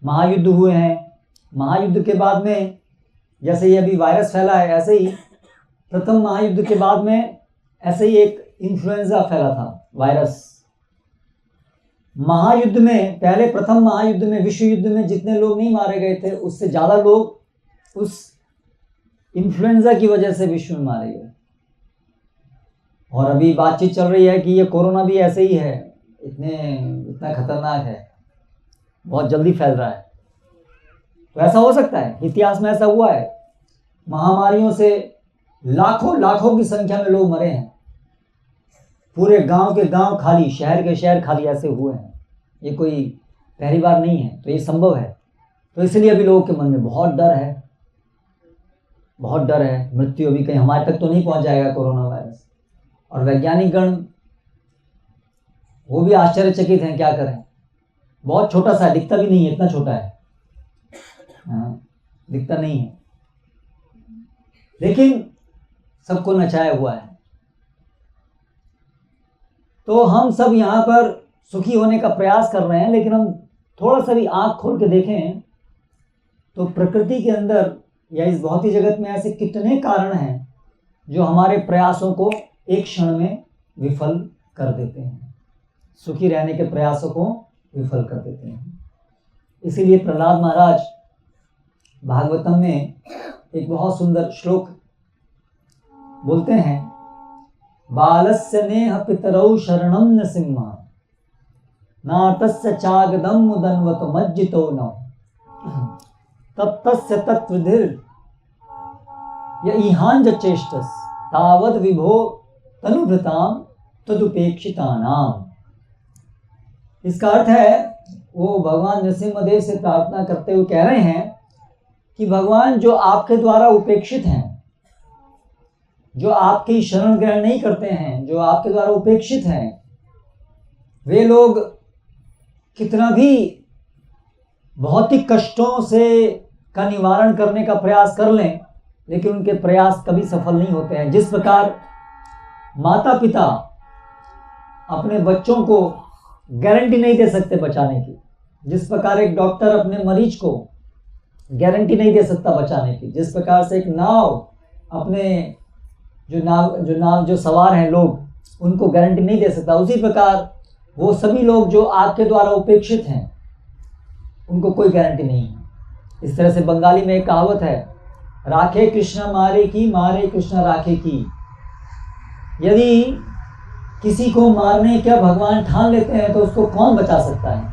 महायुद्ध हुए हैं। महायुद्ध के बाद में जैसे ये अभी वायरस फैला है, ऐसे ही प्रथम महायुद्ध के बाद में ऐसे ही एक इन्फ्लुएंजा फैला था, वायरस। महायुद्ध में, पहले प्रथम महायुद्ध में, विश्व युद्ध में जितने लोग नहीं मारे गए थे, उससे ज्यादा लोग उस इन्फ्लुएंजा की वजह से विश्व में मारे गए। और अभी बातचीत चल रही है कि ये कोरोना भी ऐसे ही है, इतना खतरनाक है, बहुत जल्दी फैल रहा है। तो ऐसा हो सकता है, इतिहास में ऐसा हुआ है, महामारियों से लाखों लाखों की संख्या में लोग मरे हैं, पूरे गांव के गांव खाली, शहर के शहर खाली, ऐसे हुए हैं। ये कोई पहली बार नहीं है, तो ये संभव है। तो इसलिए अभी लोगों के मन में बहुत डर है, बहुत डर है। मृत्यु अभी कहीं हमारे तक तो नहीं पहुंच जाएगा कोरोना वायरस। और वैज्ञानिक गण वो भी आश्चर्यचकित हैं, क्या करें। बहुत छोटा सा, दिखता भी नहीं है, इतना छोटा है, हाँ, दिखता नहीं है, लेकिन सबको नचाया हुआ है। तो हम सब यहाँ पर सुखी होने का प्रयास कर रहे हैं, लेकिन हम थोड़ा सा भी आंख खोल के देखें तो प्रकृति के अंदर या इस भौतिक जगत में ऐसे कितने कारण हैं जो हमारे प्रयासों को एक क्षण में विफल कर देते हैं, सुखी रहने के प्रयासों को विफल कर देते हैं। इसीलिए प्रहलाद महाराज भागवतम में एक बहुत सुंदर श्लोक बोलते हैं, बालस्य नेह पितरौ शरणं न सिंहा नातस्य चागदम मुदन्वत मज्जितो न तत्तस्य तत्विधिर य इहांज चेष्टस तावद विभो तनुभृताम तदुपेक्षितानाम। इसका अर्थ है, वो भगवान नृसिंहदेव से प्रार्थना करते हुए कह रहे हैं कि भगवान, जो आपके द्वारा उपेक्षित हैं, जो आपकी शरण ग्रहण नहीं करते हैं, जो आपके द्वारा उपेक्षित हैं, वे लोग कितना भी भौतिक कष्टों से का निवारण करने का प्रयास कर लें, लेकिन उनके प्रयास कभी सफल नहीं होते हैं। जिस प्रकार माता पिता अपने बच्चों को गारंटी नहीं दे सकते बचाने की, जिस प्रकार एक डॉक्टर अपने मरीज को गारंटी नहीं दे सकता बचाने की, जिस प्रकार से एक नाव अपने जो सवार हैं लोग, उनको गारंटी नहीं दे सकता, उसी प्रकार वो सभी लोग जो आपके द्वारा उपेक्षित हैं, उनको कोई गारंटी नहीं है। इस तरह से बंगाली में एक कहावत है, राखे कृष्णा मारे की, मारे कृष्णा राखे की। यदि किसी को मारने का भगवान ठान लेते हैं तो उसको कौन बचा सकता है।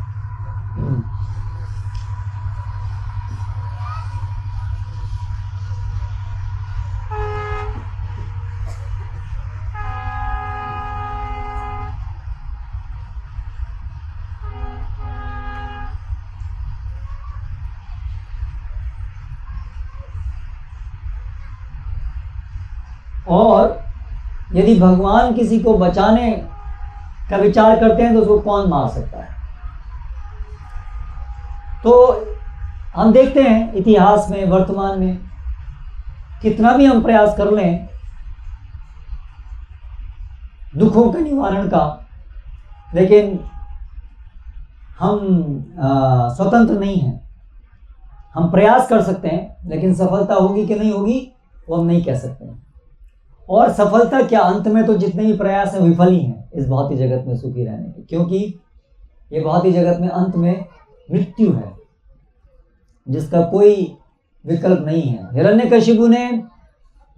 और यदि भगवान किसी को बचाने का विचार करते हैं तो उसको कौन मार सकता है। तो हम देखते हैं इतिहास में, वर्तमान में, कितना भी हम प्रयास कर लें दुखों के निवारण का, लेकिन हम स्वतंत्र नहीं हैं। हम प्रयास कर सकते हैं, लेकिन सफलता होगी कि नहीं होगी वो हम नहीं कह सकते हैं। और सफलता क्या, अंत में तो जितने भी प्रयास हैं विफल ही हैं इस भौतिक जगत में सुखी रहने के, क्योंकि ये भौतिक जगत में अंत में मृत्यु है जिसका कोई विकल्प नहीं है। हिरण्यकशिपु ने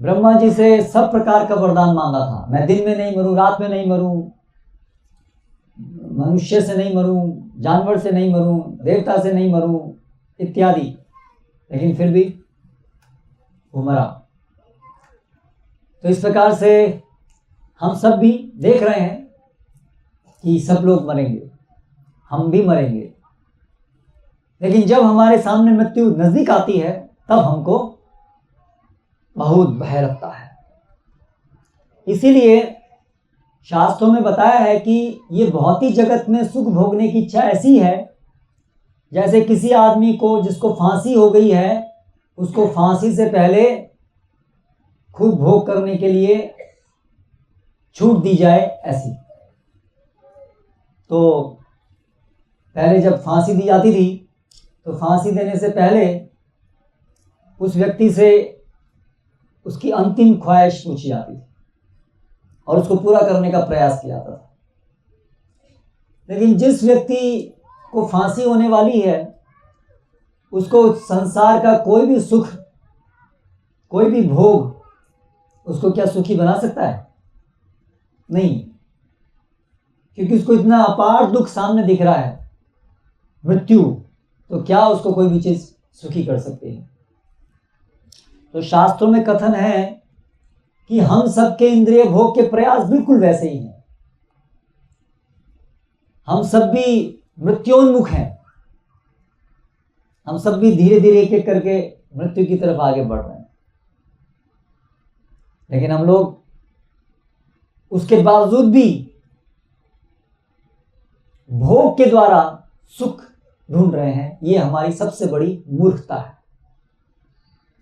ब्रह्मा जी से सब प्रकार का वरदान मांगा था, मैं दिन में नहीं मरूं, रात में नहीं मरूं, मनुष्य से नहीं मरूं, जानवर से नहीं मरूं, देवता से नहीं मरूं इत्यादि, लेकिन फिर भी वो मरा। तो इस प्रकार से हम सब भी देख रहे हैं कि सब लोग मरेंगे, हम भी मरेंगे, लेकिन जब हमारे सामने मृत्यु नजदीक आती है तब हमको बहुत भय लगता है। इसीलिए शास्त्रों में बताया है कि ये भौतिक जगत में सुख भोगने की इच्छा ऐसी है जैसे किसी आदमी को जिसको फांसी हो गई है उसको फांसी से पहले खूब भोग करने के लिए छूट दी जाए, ऐसी। तो पहले जब फांसी दी जाती थी तो फांसी देने से पहले उस व्यक्ति से उसकी अंतिम ख्वाहिश पूछी जाती थी और उसको पूरा करने का प्रयास किया जाता था। लेकिन जिस व्यक्ति को फांसी होने वाली है उसको संसार का कोई भी सुख, कोई भी भोग उसको क्या सुखी बना सकता है? नहीं, क्योंकि उसको इतना अपार दुख सामने दिख रहा है, मृत्यु, तो क्या उसको कोई भी चीज सुखी कर सकती है? तो शास्त्रों में कथन है कि हम सबके इंद्रिय भोग के प्रयास बिल्कुल वैसे ही हैं। हम सब भी मृत्योन्मुख हैं, हम सब भी धीरे धीरे एक एक करके मृत्यु की तरफ आगे बढ़ रहे हैं, लेकिन हम लोग उसके बावजूद भी भोग के द्वारा सुख ढूंढ रहे हैं। ये हमारी सबसे बड़ी मूर्खता है।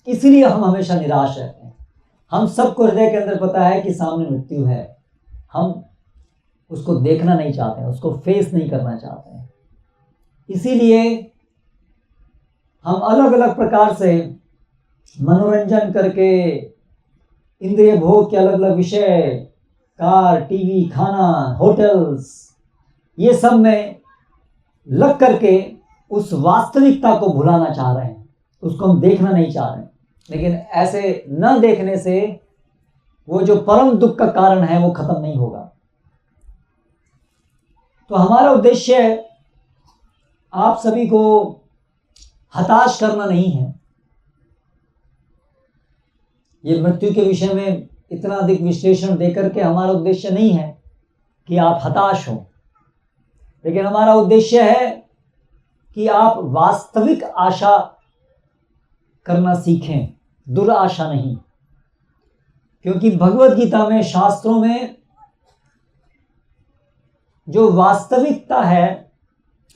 इसीलिए हम हमेशा निराश रहते हैं। हम सबको हृदय के अंदर पता है कि सामने मृत्यु है, हम उसको देखना नहीं चाहते हैं, उसको फेस नहीं करना चाहते हैं। इसीलिए हम अलग अलग प्रकार से मनोरंजन करके इंद्रिय भोग के अलग अलग विषय, कार, टीवी, खाना, होटल्स, ये सब में लग करके उस वास्तविकता को भुलाना चाह रहे हैं, उसको हम देखना नहीं चाह रहे हैं। लेकिन ऐसे न देखने से वो जो परम दुख का कारण है वो खत्म नहीं होगा। तो हमारा उद्देश्य आप सभी को हताश करना नहीं है। ये मृत्यु के विषय में इतना अधिक विश्लेषण देकर के हमारा उद्देश्य नहीं है कि आप हताश हो, लेकिन हमारा उद्देश्य है कि आप वास्तविक आशा करना सीखें, दुराशा नहीं। क्योंकि भगवत गीता में, शास्त्रों में जो वास्तविकता है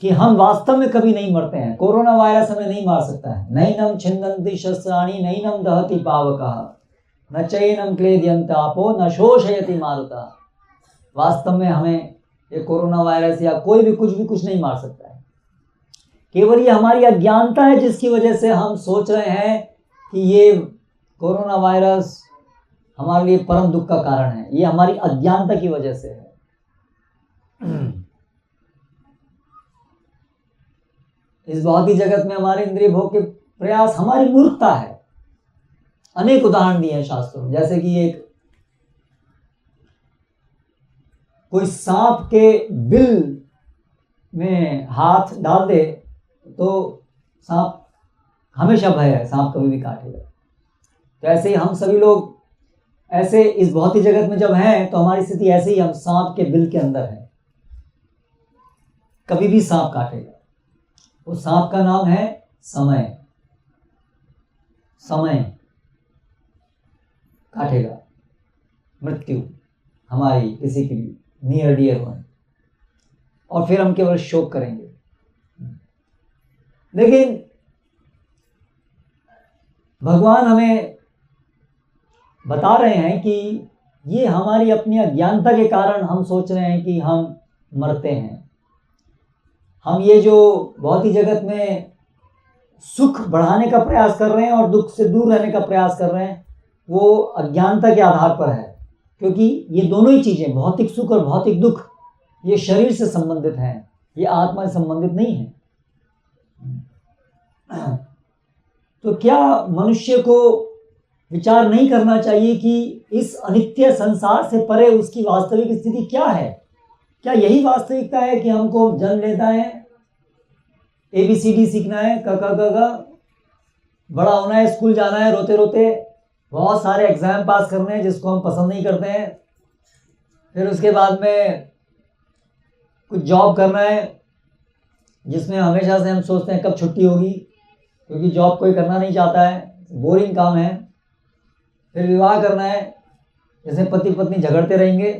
कि हम वास्तव में कभी नहीं मरते हैं। कोरोना वायरस हमें नहीं मार सकता है। नैनम छिन्दन्ति शस्त्राणि नैनम दहति पावकः न चैनम क्लेदयन्ति आपो न शोषयति मारुतः। वास्तव में हमें ये कोरोना वायरस या कोई भी कुछ नहीं मार सकता है। केवल ये हमारी अज्ञानता है जिसकी वजह से हम सोच रहे हैं कि ये कोरोना वायरस हमारे लिए परम दुख का कारण है। ये हमारी अज्ञानता की वजह से है। इस भौतिक जगत में हमारे इंद्रिय भोग के प्रयास हमारी मूर्खता है। अनेक उदाहरण दिए हैं शास्त्रों में, जैसे कि एक कोई सांप के बिल में हाथ डाल दे तो सांप हमेशा भय है, सांप कभी भी काटेगा। तो ऐसे ही हम सभी लोग ऐसे इस भौतिक जगत में जब हैं तो हमारी स्थिति ऐसे ही, हम सांप के बिल के अंदर हैं, कभी भी सांप काटेगा। उस सांप का नाम है समय। समय काटेगा। मृत्यु हमारी किसी की नियर डियर हो, और फिर हम केवल शोक करेंगे। लेकिन भगवान हमें बता रहे हैं कि ये हमारी अपनी अज्ञानता के कारण हम सोच रहे हैं कि हम मरते हैं। हम ये जो भौतिक जगत में सुख बढ़ाने का प्रयास कर रहे हैं और दुख से दूर रहने का प्रयास कर रहे हैं, वो अज्ञानता के आधार पर है, क्योंकि ये दोनों ही चीज़ें, भौतिक सुख और भौतिक दुख, ये शरीर से संबंधित हैं, ये आत्मा से संबंधित नहीं है। तो क्या मनुष्य को विचार नहीं करना चाहिए कि इस अनित्य संसार से परे उसकी वास्तविक स्थिति क्या है? क्या यही वास्तविकता है कि हमको जन्म लेना है, ABCD सीखना है, क ख ग घ, बड़ा होना है, स्कूल जाना है, रोते रोते बहुत सारे एग्जाम पास करने हैं जिसको हम पसंद नहीं करते हैं, फिर उसके बाद में कुछ जॉब करना है जिसमें हमेशा से हम सोचते हैं कब छुट्टी होगी, क्योंकि जॉब कोई करना नहीं चाहता है, बोरिंग काम है। फिर विवाह करना है, जैसे पति पत्नी झगड़ते रहेंगे,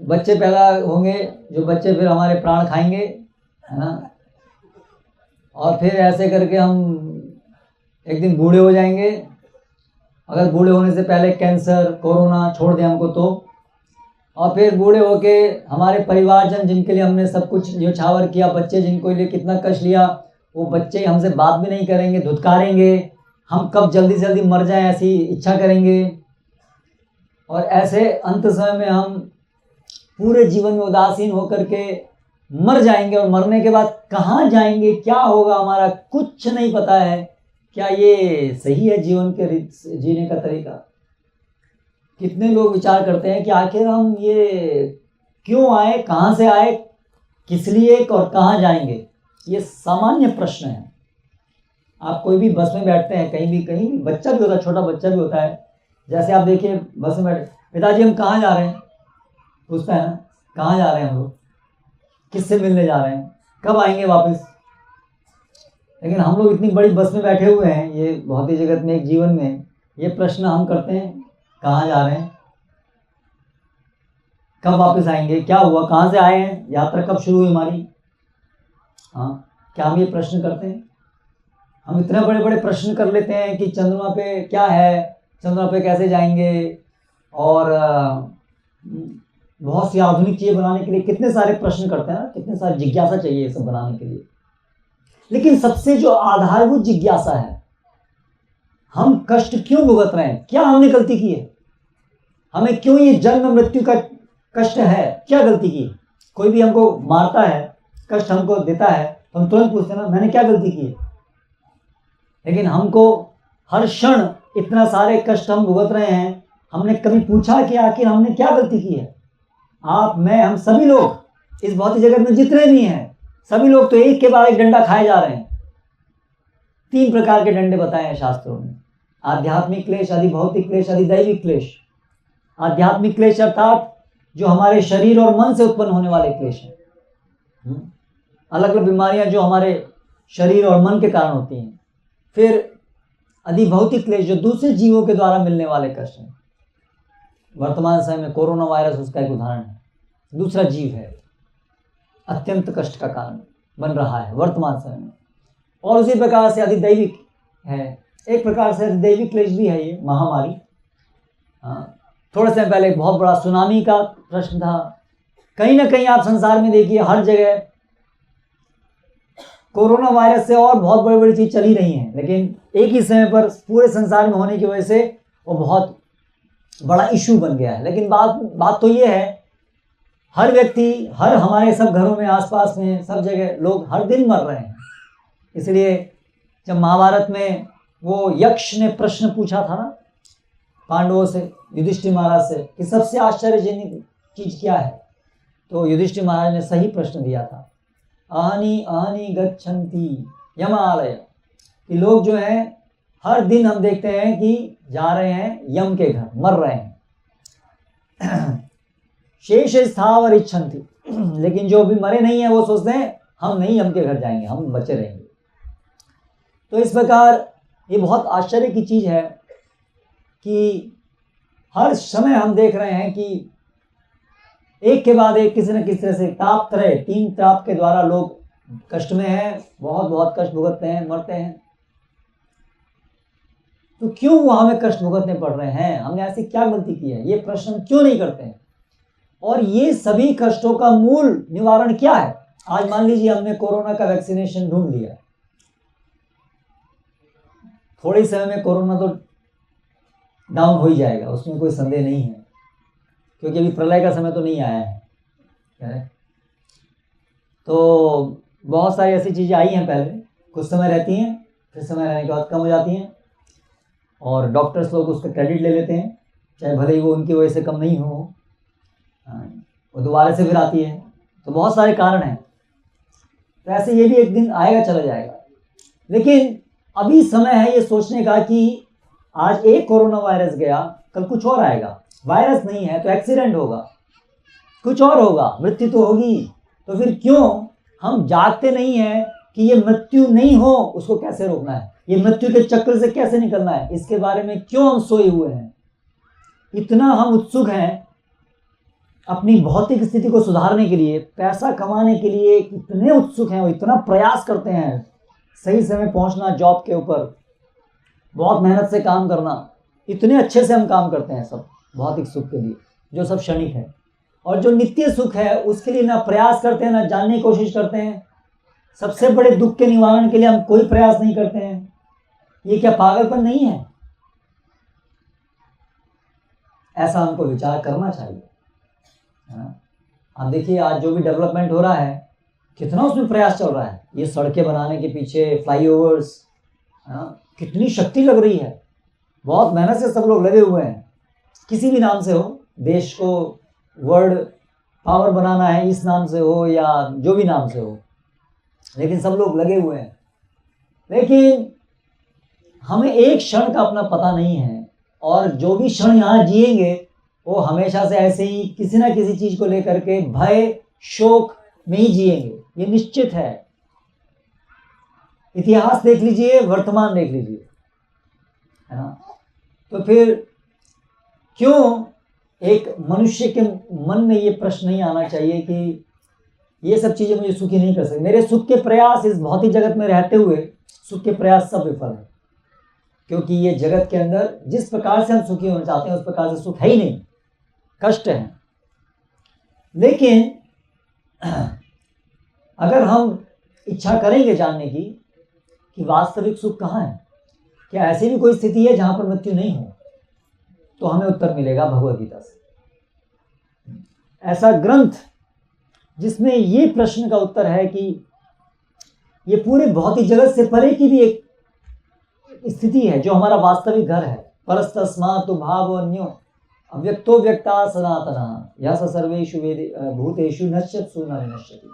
बच्चे पैदा होंगे, जो बच्चे फिर हमारे प्राण खाएंगे, है ना, और फिर ऐसे करके हम एक दिन बूढ़े हो जाएंगे। अगर बूढ़े होने से पहले कैंसर, कोरोना छोड़ दें हमको तो, और फिर बूढ़े होके हमारे परिवारजन जिनके लिए हमने सब कुछ न्योछावर किया, बच्चे जिनको लिए कितना कष्ट लिया, वो बच्चे हमसे बात भी नहीं करेंगे, धुतकारेंगे, हम कब जल्दी से जल्दी मर जाएं ऐसी इच्छा करेंगे, और ऐसे अंत समय में हम पूरे जीवन में उदासीन होकर के मर जाएंगे। और मरने के बाद कहाँ जाएंगे, क्या होगा, हमारा कुछ नहीं पता है। क्या ये सही है जीवन के जीने का तरीका? कितने लोग विचार करते हैं कि आखिर हम ये क्यों आए, कहाँ से आए, किस लिए और कहाँ जाएंगे? ये सामान्य प्रश्न है। आप कोई भी बस में बैठते हैं, कहीं भी बच्चा भी होता है, छोटा बच्चा भी होता है, जैसे आप देखिए बस में बैठे, पिताजी हम कहाँ जा रहे हैं, पूछता है ना, कहाँ जा रहे हैं हम लोग, किससे मिलने जा रहे हैं, कब आएंगे वापस? लेकिन हम लोग इतनी बड़ी बस में बैठे हुए हैं, ये भौतिक जगत में, एक जीवन में, ये प्रश्न हम करते हैं, कहाँ जा रहे हैं, कब वापस आएंगे, क्या हुआ, कहाँ से आए हैं, यात्रा कब शुरू हुई हमारी? हाँ, क्या हम ये प्रश्न करते हैं? हम इतने बड़े बड़े प्रश्न कर लेते हैं कि चंद्रमा पे क्या है, चंद्रमा पे कैसे जाएंगे, और बहुत सी आधुनिक चीज़ें बनाने के लिए कितने सारे प्रश्न करते हैं ना, कितने सारी जिज्ञासा चाहिए ये सब बनाने के लिए। लेकिन सबसे जो आधारभूत जिज्ञासा है, हम कष्ट क्यों भुगत रहे हैं, क्या हमने गलती की है, हमें क्यों ये जन्म मृत्यु का कष्ट है, क्या गलती की? कोई भी हमको मारता है, कष्ट हमको देता है, तो हम तुरंत पूछते हैं ना, मैंने क्या गलती की है? लेकिन हमको हर क्षण इतना सारे कष्ट हम भुगत रहे हैं, हमने कभी पूछा कि आखिर हमने क्या गलती की है? आप, मैं, हम सभी लोग इस भौतिक जगत में जितने भी हैं, सभी लोग तो एक के बाद एक डंडा खाए जा रहे हैं। 3 प्रकार के डंडे बताए हैं शास्त्रों में, आध्यात्मिक क्लेश, अधिभौतिक क्लेश, अधिदैविक क्लेश। आध्यात्मिक क्लेश अर्थात जो हमारे शरीर और मन से उत्पन्न होने वाले क्लेश हैं, अलग अलग बीमारियां जो हमारे शरीर और मन के कारण होती हैं। फिर अधिभौतिक क्लेश जो दूसरे जीवों के द्वारा मिलने वाले कष्ट हैं। वर्तमान समय में कोरोना वायरस उसका एक उदाहरण है, दूसरा जीव है, अत्यंत कष्ट का कारण बन रहा है वर्तमान समय में। और उसी प्रकार से अधिदैविक है, एक प्रकार से अधिदैविक क्लेश भी है ये महामारी। थोड़े समय पहले एक बहुत बड़ा सुनामी का प्रश्न था। कहीं ना कहीं आप संसार में देखिए, हर जगह कोरोना वायरस से और बहुत बड़ी बड़ी चीज चली रही हैं, लेकिन एक ही समय पर पूरे संसार में होने की वजह से वो बहुत बड़ा इशू बन गया है। लेकिन बात तो ये है, हर व्यक्ति, हर हमारे सब घरों में, आसपास में, सब जगह लोग हर दिन मर रहे हैं। इसलिए जब महाभारत में वो यक्ष ने प्रश्न पूछा था ना पांडवों से, युधिष्ठिर महाराज से, कि सबसे आश्चर्यजनक चीज क्या है, तो युधिष्ठिर महाराज ने सही प्रश्न दिया था, आहनि आहनि गच्छन्ति यमालय, कि लोग जो हैं हर दिन हम देखते हैं कि जा रहे हैं यम के घर, मर रहे हैं। शेष स्थावर इच्छन्ति, लेकिन जो भी मरे नहीं है वो सोचते हैं हम नहीं यम के घर जाएंगे, हम बचे रहेंगे। तो इस प्रकार ये बहुत आश्चर्य की चीज है कि हर समय हम देख रहे हैं कि एक के बाद एक किसी न किसी तरह से ताप त्रय, 3 ताप के द्वारा लोग कष्ट में हैं, बहुत बहुत कष्ट भुगतते हैं, मरते हैं। तो क्यों वो हमें कष्ट भुगतने पड़ रहे हैं? हमने ऐसी क्या गलती की है? ये प्रश्न हम क्यों नहीं करते हैं? और ये सभी कष्टों का मूल निवारण क्या है? आज मान लीजिए हमने कोरोना का वैक्सीनेशन ढूंढ लिया, थोड़ी समय में कोरोना तो डाउन हो ही जाएगा, उसमें कोई संदेह नहीं है, क्योंकि अभी प्रलय का समय तो नहीं आया है। तो बहुत सारी ऐसी चीज़ें आई हैं पहले, कुछ समय रहती हैं, फिर समय रहने के बाद कम हो जाती हैं, और डॉक्टर्स लोग उसका क्रेडिट ले लेते हैं, चाहे भले ही वो उनकी वजह से कम नहीं हो, वो दोबारा से फिर आती है। तो बहुत सारे कारण हैं। तो ऐसे ये भी एक दिन आएगा, चला जाएगा। लेकिन अभी समय है ये सोचने का कि आज एक कोरोना वायरस गया, कल कुछ और आएगा। वायरस नहीं है तो एक्सीडेंट होगा, कुछ और होगा, मृत्यु तो होगी। तो फिर क्यों हम जागते नहीं हैं कि ये मृत्यु नहीं हो, उसको कैसे रोकना है, ये मृत्यु के चक्र से कैसे निकलना है, इसके बारे में क्यों हम सोए हुए हैं? इतना हम उत्सुक हैं अपनी भौतिक स्थिति को सुधारने के लिए, पैसा कमाने के लिए इतने उत्सुक हैं, वो इतना प्रयास करते हैं, सही समय पहुंचना जॉब के ऊपर, बहुत मेहनत से काम करना, इतने अच्छे से हम काम करते हैं सब भौतिक सुख के लिए, जो सब क्षणिक है। और जो नित्य सुख है उसके लिए ना प्रयास करते हैं, ना जानने की कोशिश करते हैं। सबसे बड़े दुख के निवारण के लिए हम कोई प्रयास नहीं करते हैं। ये क्या पागलपन नहीं है? ऐसा हमको विचार करना चाहिए, है ना? आप देखिए आज जो भी डेवलपमेंट हो रहा है, कितना उसमें प्रयास चल रहा है। ये सड़कें बनाने के पीछे, फ्लाईओवर्स, कितनी शक्ति लग रही है, बहुत मेहनत से सब लोग लगे हुए हैं। किसी भी नाम से हो, देश को वर्ल्ड पावर बनाना है इस नाम से हो या जो भी नाम से हो, लेकिन सब लोग लगे हुए हैं। लेकिन हमें एक क्षण का अपना पता नहीं है, और जो भी क्षण यहाँ जिएंगे वो हमेशा से ऐसे ही किसी ना किसी चीज को लेकर के भय शोक में ही जिएंगे, ये निश्चित है। इतिहास देख लीजिए, वर्तमान देख लीजिए, है ना? तो फिर क्यों एक मनुष्य के मन में ये प्रश्न नहीं आना चाहिए कि ये सब चीजें मुझे सुखी नहीं कर सकती, मेरे सुख के प्रयास इस भौतिक जगत में रहते हुए सुख के प्रयास सब विफल है, क्योंकि ये जगत के अंदर जिस प्रकार से हम सुखी होना चाहते हैं उस प्रकार से सुख है ही नहीं, कष्ट है। लेकिन अगर हम इच्छा करेंगे जानने की कि वास्तविक सुख कहाँ है, क्या ऐसी भी कोई स्थिति है जहां पर मृत्यु नहीं हो, तो हमें उत्तर मिलेगा भगवद गीता से। ऐसा ग्रंथ जिसमें ये प्रश्न का उत्तर है कि ये पूरे भौतिक जगत से परे की भी एक स्थिति है जो हमारा वास्तविक घर है। परस्तस्मातु भावन्यो अव्यक्तो व्यक्ता सनातनः यः स सर्वेषु भूतेषु नश्यत्सु न विनश्यति।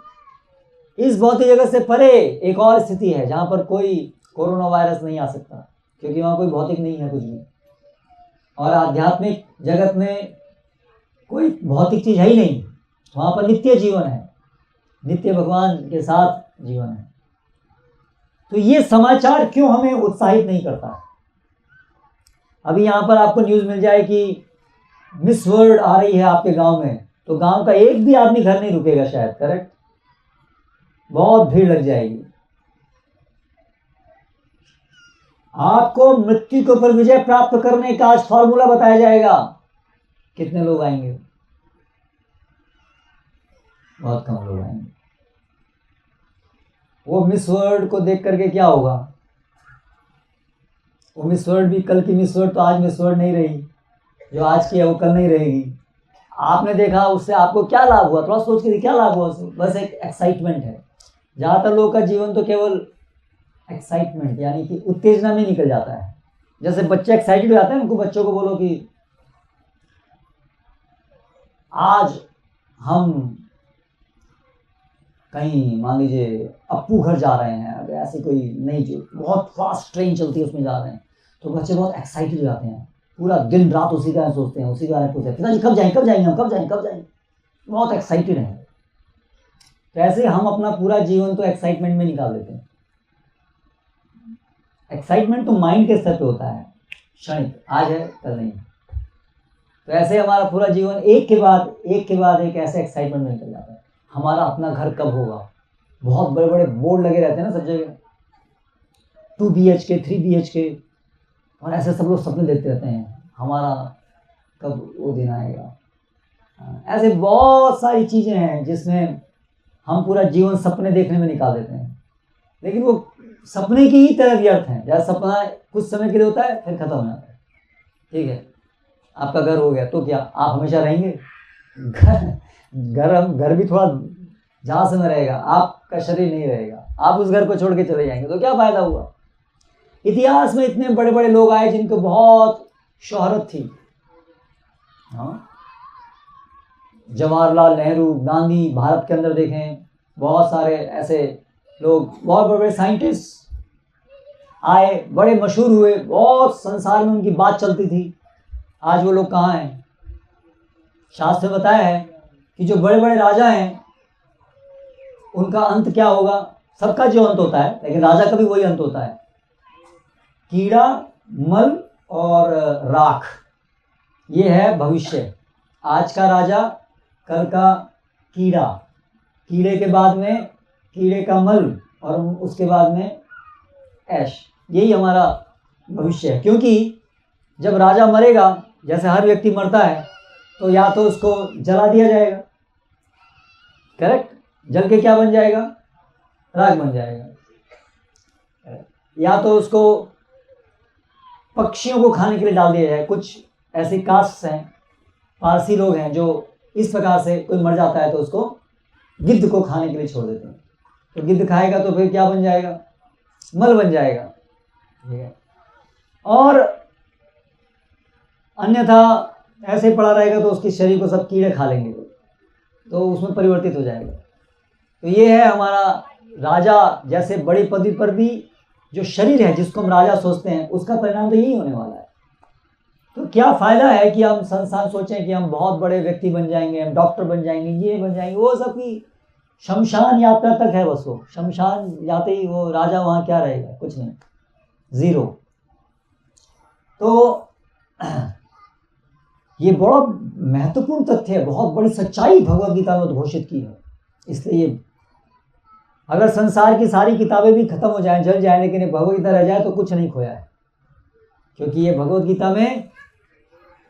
इस भौतिक जगत से परे एक और स्थिति है जहां पर कोई कोरोना वायरस नहीं आ सकता, क्योंकि वहां कोई भौतिक नहीं है कुछ भी, और आध्यात्मिक जगत में कोई भौतिक चीज है ही नहीं, वहां पर नित्य जीवन है, नित्य भगवान के साथ जीवन है। तो ये समाचार क्यों हमें उत्साहित नहीं करता? अभी यहाँ पर आपको न्यूज मिल जाए कि मिस वर्ल्ड आ रही है आपके गांव में, तो गांव का एक भी आदमी घर नहीं रुकेगा शायद, करेक्ट? बहुत भीड़ लग जाएगी। आपको मृत्यु के ऊपर विजय प्राप्त करने का आज फॉर्मूला बताया जाएगा, कितने लोग आएंगे? बहुत कम लोग आएंगे। वो मिस वर्ल्ड को देख करके क्या होगा? वो मिस वर्ल्ड भी कल की मिस वर्ल्ड तो आज मिस वर्ल्ड नहीं रही, जो आज की है वो कल नहीं रहेगी। आपने देखा उससे आपको क्या लाभ हुआ? थोड़ा सोच के क्या लाभ हुआ उससे? बस एक एक्साइटमेंट है। ज्यादातर लोगों का जीवन तो केवल एक्साइटमेंट यानी कि उत्तेजना में निकल जाता है। जैसे बच्चे एक्साइटेड हो जाते हैं, उनको बच्चों को बोलो कि आज हम कहीं मान लीजिए अप्पू घर जा रहे हैं, अगर ऐसी कोई नई जो बहुत फास्ट ट्रेन चलती है उसमें जा रहे हैं, तो बच्चे बहुत एक्साइटेड हो जाते हैं, पूरा दिन रात उसी का सोचते हैं, उसी के बारे में पूछते हैं, पिताजी कब जाएंगे कब जाएंगे हम, कब जाएंगे कब जाएंगे, बहुत एक्साइटेड हैं। तो ऐसे हम अपना पूरा जीवन तो एक्साइटमेंट में निकाल देते हैं। एक्साइटमेंट तो माइंड के स्तर पे होता है, क्षणिक, आज है कल नहीं। तो ऐसे हमारा पूरा जीवन एक के बाद एक ऐसे एक्साइटमेंट में निकल जाता है। हमारा अपना घर कब होगा, बहुत बड़े बड़े बोर्ड लगे रहते हैं ना सब जगह, 2 BHK 3 BHK, और ऐसे सब लोग सपने देखते रहते हैं हमारा कब वो दिन आएगा। ऐसे बहुत सारी चीज़ें हैं जिसमें हम पूरा जीवन सपने देखने में निकाल देते हैं, लेकिन वो सपने की ही तरह व्यर्थ हैं। जैसा सपना कुछ समय के लिए होता है फिर खत्म हो जाता है। ठीक है, आपका घर हो गया तो क्या आप हमेशा रहेंगे? घर भी थोड़ा जहाँ समय रहेगा, आपका शरीर नहीं रहेगा, आप उस घर को छोड़ के चले जाएंगे तो क्या फायदा हुआ। इतिहास में इतने बड़े बड़े लोग आए जिनको बहुत शोहरत थी, हाँ, जवाहरलाल नेहरू, गांधी, भारत के अंदर देखें बहुत सारे ऐसे लोग, बहुत बड़े बड़े साइंटिस्ट आए, बड़े मशहूर हुए, बहुत संसार में उनकी बात चलती थी। आज वो लोग कहाँ हैं? शास्त्र में बताया है कि जो बड़े बड़े राजा हैं उनका अंत क्या होगा। सबका जो अंत होता है, लेकिन राजा का भी वही अंत होता है, कीड़ा, मल और राख। ये है भविष्य। आज का राजा, कल का कीड़ा, कीड़े के बाद में कीड़े का मल, और उसके बाद में ऐश। यही हमारा भविष्य है। क्योंकि जब राजा मरेगा, जैसे हर व्यक्ति मरता है, तो या तो उसको जला दिया जाएगा, करेक्ट, जल के क्या बन जाएगा? राख बन जाएगा। या तो उसको पक्षियों को खाने के लिए डाल दिया जाए। कुछ ऐसी कास्ट हैं, पारसी लोग हैं, जो इस प्रकार से कोई मर जाता है तो उसको गिद्ध को खाने के लिए छोड़ देते हैं। तो गिद्ध खाएगा तो फिर क्या बन जाएगा? मल बन जाएगा। ठीक है, और अन्यथा ऐसे पड़ा रहेगा तो उसके शरीर को सब कीड़े खा लेंगे, तो उसमें परिवर्तित हो जाएगा। तो ये है हमारा राजा जैसे बड़ी पदवी पर भी जो शरीर है जिसको हम राजा सोचते हैं, उसका परिणाम तो यही होने वाला है। तो क्या फ़ायदा है कि हम संसार सोचें कि हम बहुत बड़े व्यक्ति बन जाएंगे, हम डॉक्टर बन जाएंगे, ये बन जाएंगे, वो सब की शमशान यात्रा तक है बस। वो शमशान जाते ही वो राजा वहाँ क्या रहेगा? कुछ नहीं, ज़ीरो। तो ये बड़ा महत्वपूर्ण तथ्य है, बहुत बड़ी सच्चाई भगवद गीता में उद्घोषित की है। इसलिए अगर संसार की सारी किताबें भी खत्म हो जाएं, जल जाए, लेकिन भगवद गीता रह जाए तो कुछ नहीं खोया है, क्योंकि ये भगवद गीता में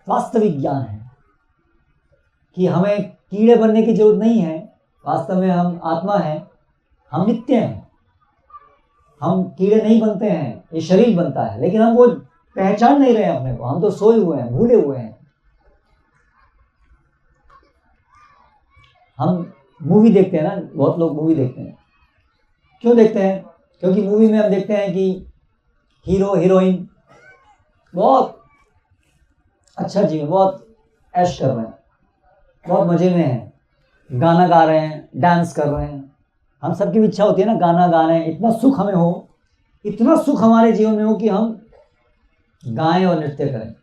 वास्तविक ज्ञान है कि हमें कीड़े बनने की जरूरत नहीं है। वास्तव में हम आत्मा हैं, हम नित्य हैं, हम कीड़े नहीं बनते हैं, ये शरीर बनता है, लेकिन हम वो पहचान नहीं रहे हैं अपने को। हम तो सोए हुए हैं, भूले हुए हैं। हम मूवी देखते हैं ना, बहुत लोग मूवी देखते हैं। क्यों देखते हैं? क्योंकि मूवी में हम देखते हैं कि हीरो हीरोइन बहुत अच्छा जीवन, बहुत ऐश कर रहे हैं, बहुत मज़े में हैं, गाना गा रहे हैं, डांस कर रहे हैं। हम सबकी भी इच्छा होती है ना गाना गा रहे हैं, इतना सुख हमें हो, इतना सुख हमारे जीवन में हो कि हम गाएं और नृत्य करें।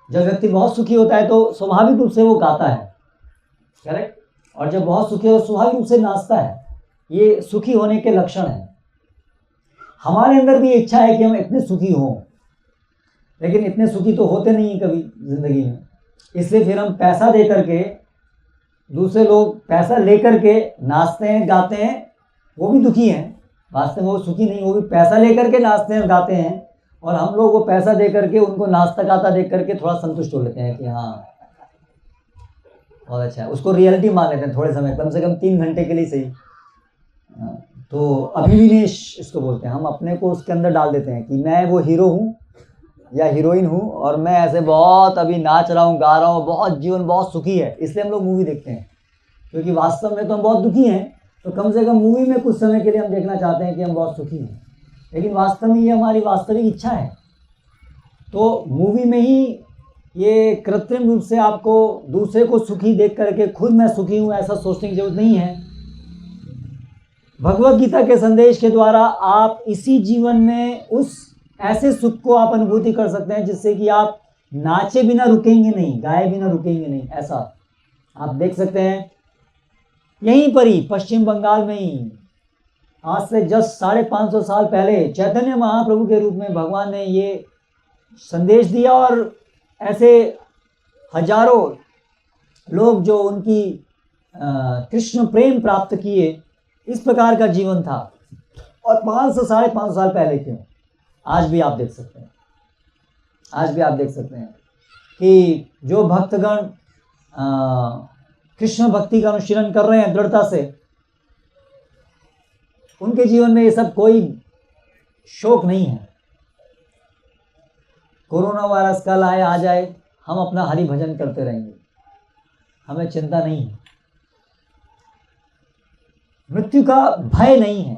जब व्यक्ति बहुत सुखी होता है तो स्वाभाविक रूप से वो गाता है, करेक्ट, और जब बहुत सुखी हो स्वाभाविक रूप से नाचता है। ये सुखी होने के लक्षण हैं। हमारे अंदर भी इच्छा है कि हम इतने सुखी हों, लेकिन इतने सुखी तो होते नहीं कभी ज़िंदगी में। इसलिए फिर हम पैसा दे करके, दूसरे लोग पैसा ले करके नाचते हैं, गाते हैं, वो भी दुखी हैं। वास्तव में वो सुखी नहीं, वो भी पैसा ले करके नाचते हैं, गाते हैं, और हम लोग वो पैसा दे करके उनको नाचता गाता देख करके थोड़ा संतुष्ट हो लेते हैं कि हाँ बहुत अच्छा है। उसको रियलिटी मान लेते हैं थोड़े समय, कम से कम 3 घंटे के लिए सही। तो अभिनिवेश इसको बोलते हैं। हम अपने को उसके अंदर डाल देते हैं कि मैं वो हीरो हूँ या हीरोइन हूँ, और मैं ऐसे बहुत अभी नाच रहा हूँ, गा रहा हूँ, बहुत जीवन बहुत सुखी है। इसलिए हम लोग मूवी देखते हैं, क्योंकि वास्तव में तो हम बहुत दुखी हैं। तो कम से कम मूवी में कुछ समय के लिए हम देखना चाहते हैं कि हम बहुत सुखी हैं, लेकिन वास्तव में ये हमारी वास्तविक इच्छा है। तो मूवी में ही ये कृत्रिम रूप से आपको दूसरे को सुखी देख करके खुद मैं सुखी हूँ ऐसा सोचने की जरूरत नहीं है। भगवद गीता के संदेश के द्वारा आप इसी जीवन में उस ऐसे सुख को आप अनुभूति कर सकते हैं जिससे कि आप नाचे बिना रुकेंगे नहीं, गाए बिना रुकेंगे नहीं। ऐसा आप देख सकते हैं यहीं पर ही पश्चिम बंगाल में ही आज से जस्ट 550 साल पहले चैतन्य महाप्रभु के रूप में भगवान ने ये संदेश दिया, और ऐसे हजारों लोग जो उनकी कृष्ण प्रेम प्राप्त किए, इस प्रकार का जीवन था। और 500 साढ़े 500 साल पहले क्यों, आज भी आप देख सकते हैं, आज भी आप देख सकते हैं कि जो भक्तगण कृष्ण भक्ति का अनुशीलन कर रहे हैं दृढ़ता से, उनके जीवन में ये सब कोई शोक नहीं है। कोरोना वायरस कल आए आ जाए, हम अपना हरि भजन करते रहेंगे, हमें चिंता नहीं है, मृत्यु का भय नहीं है।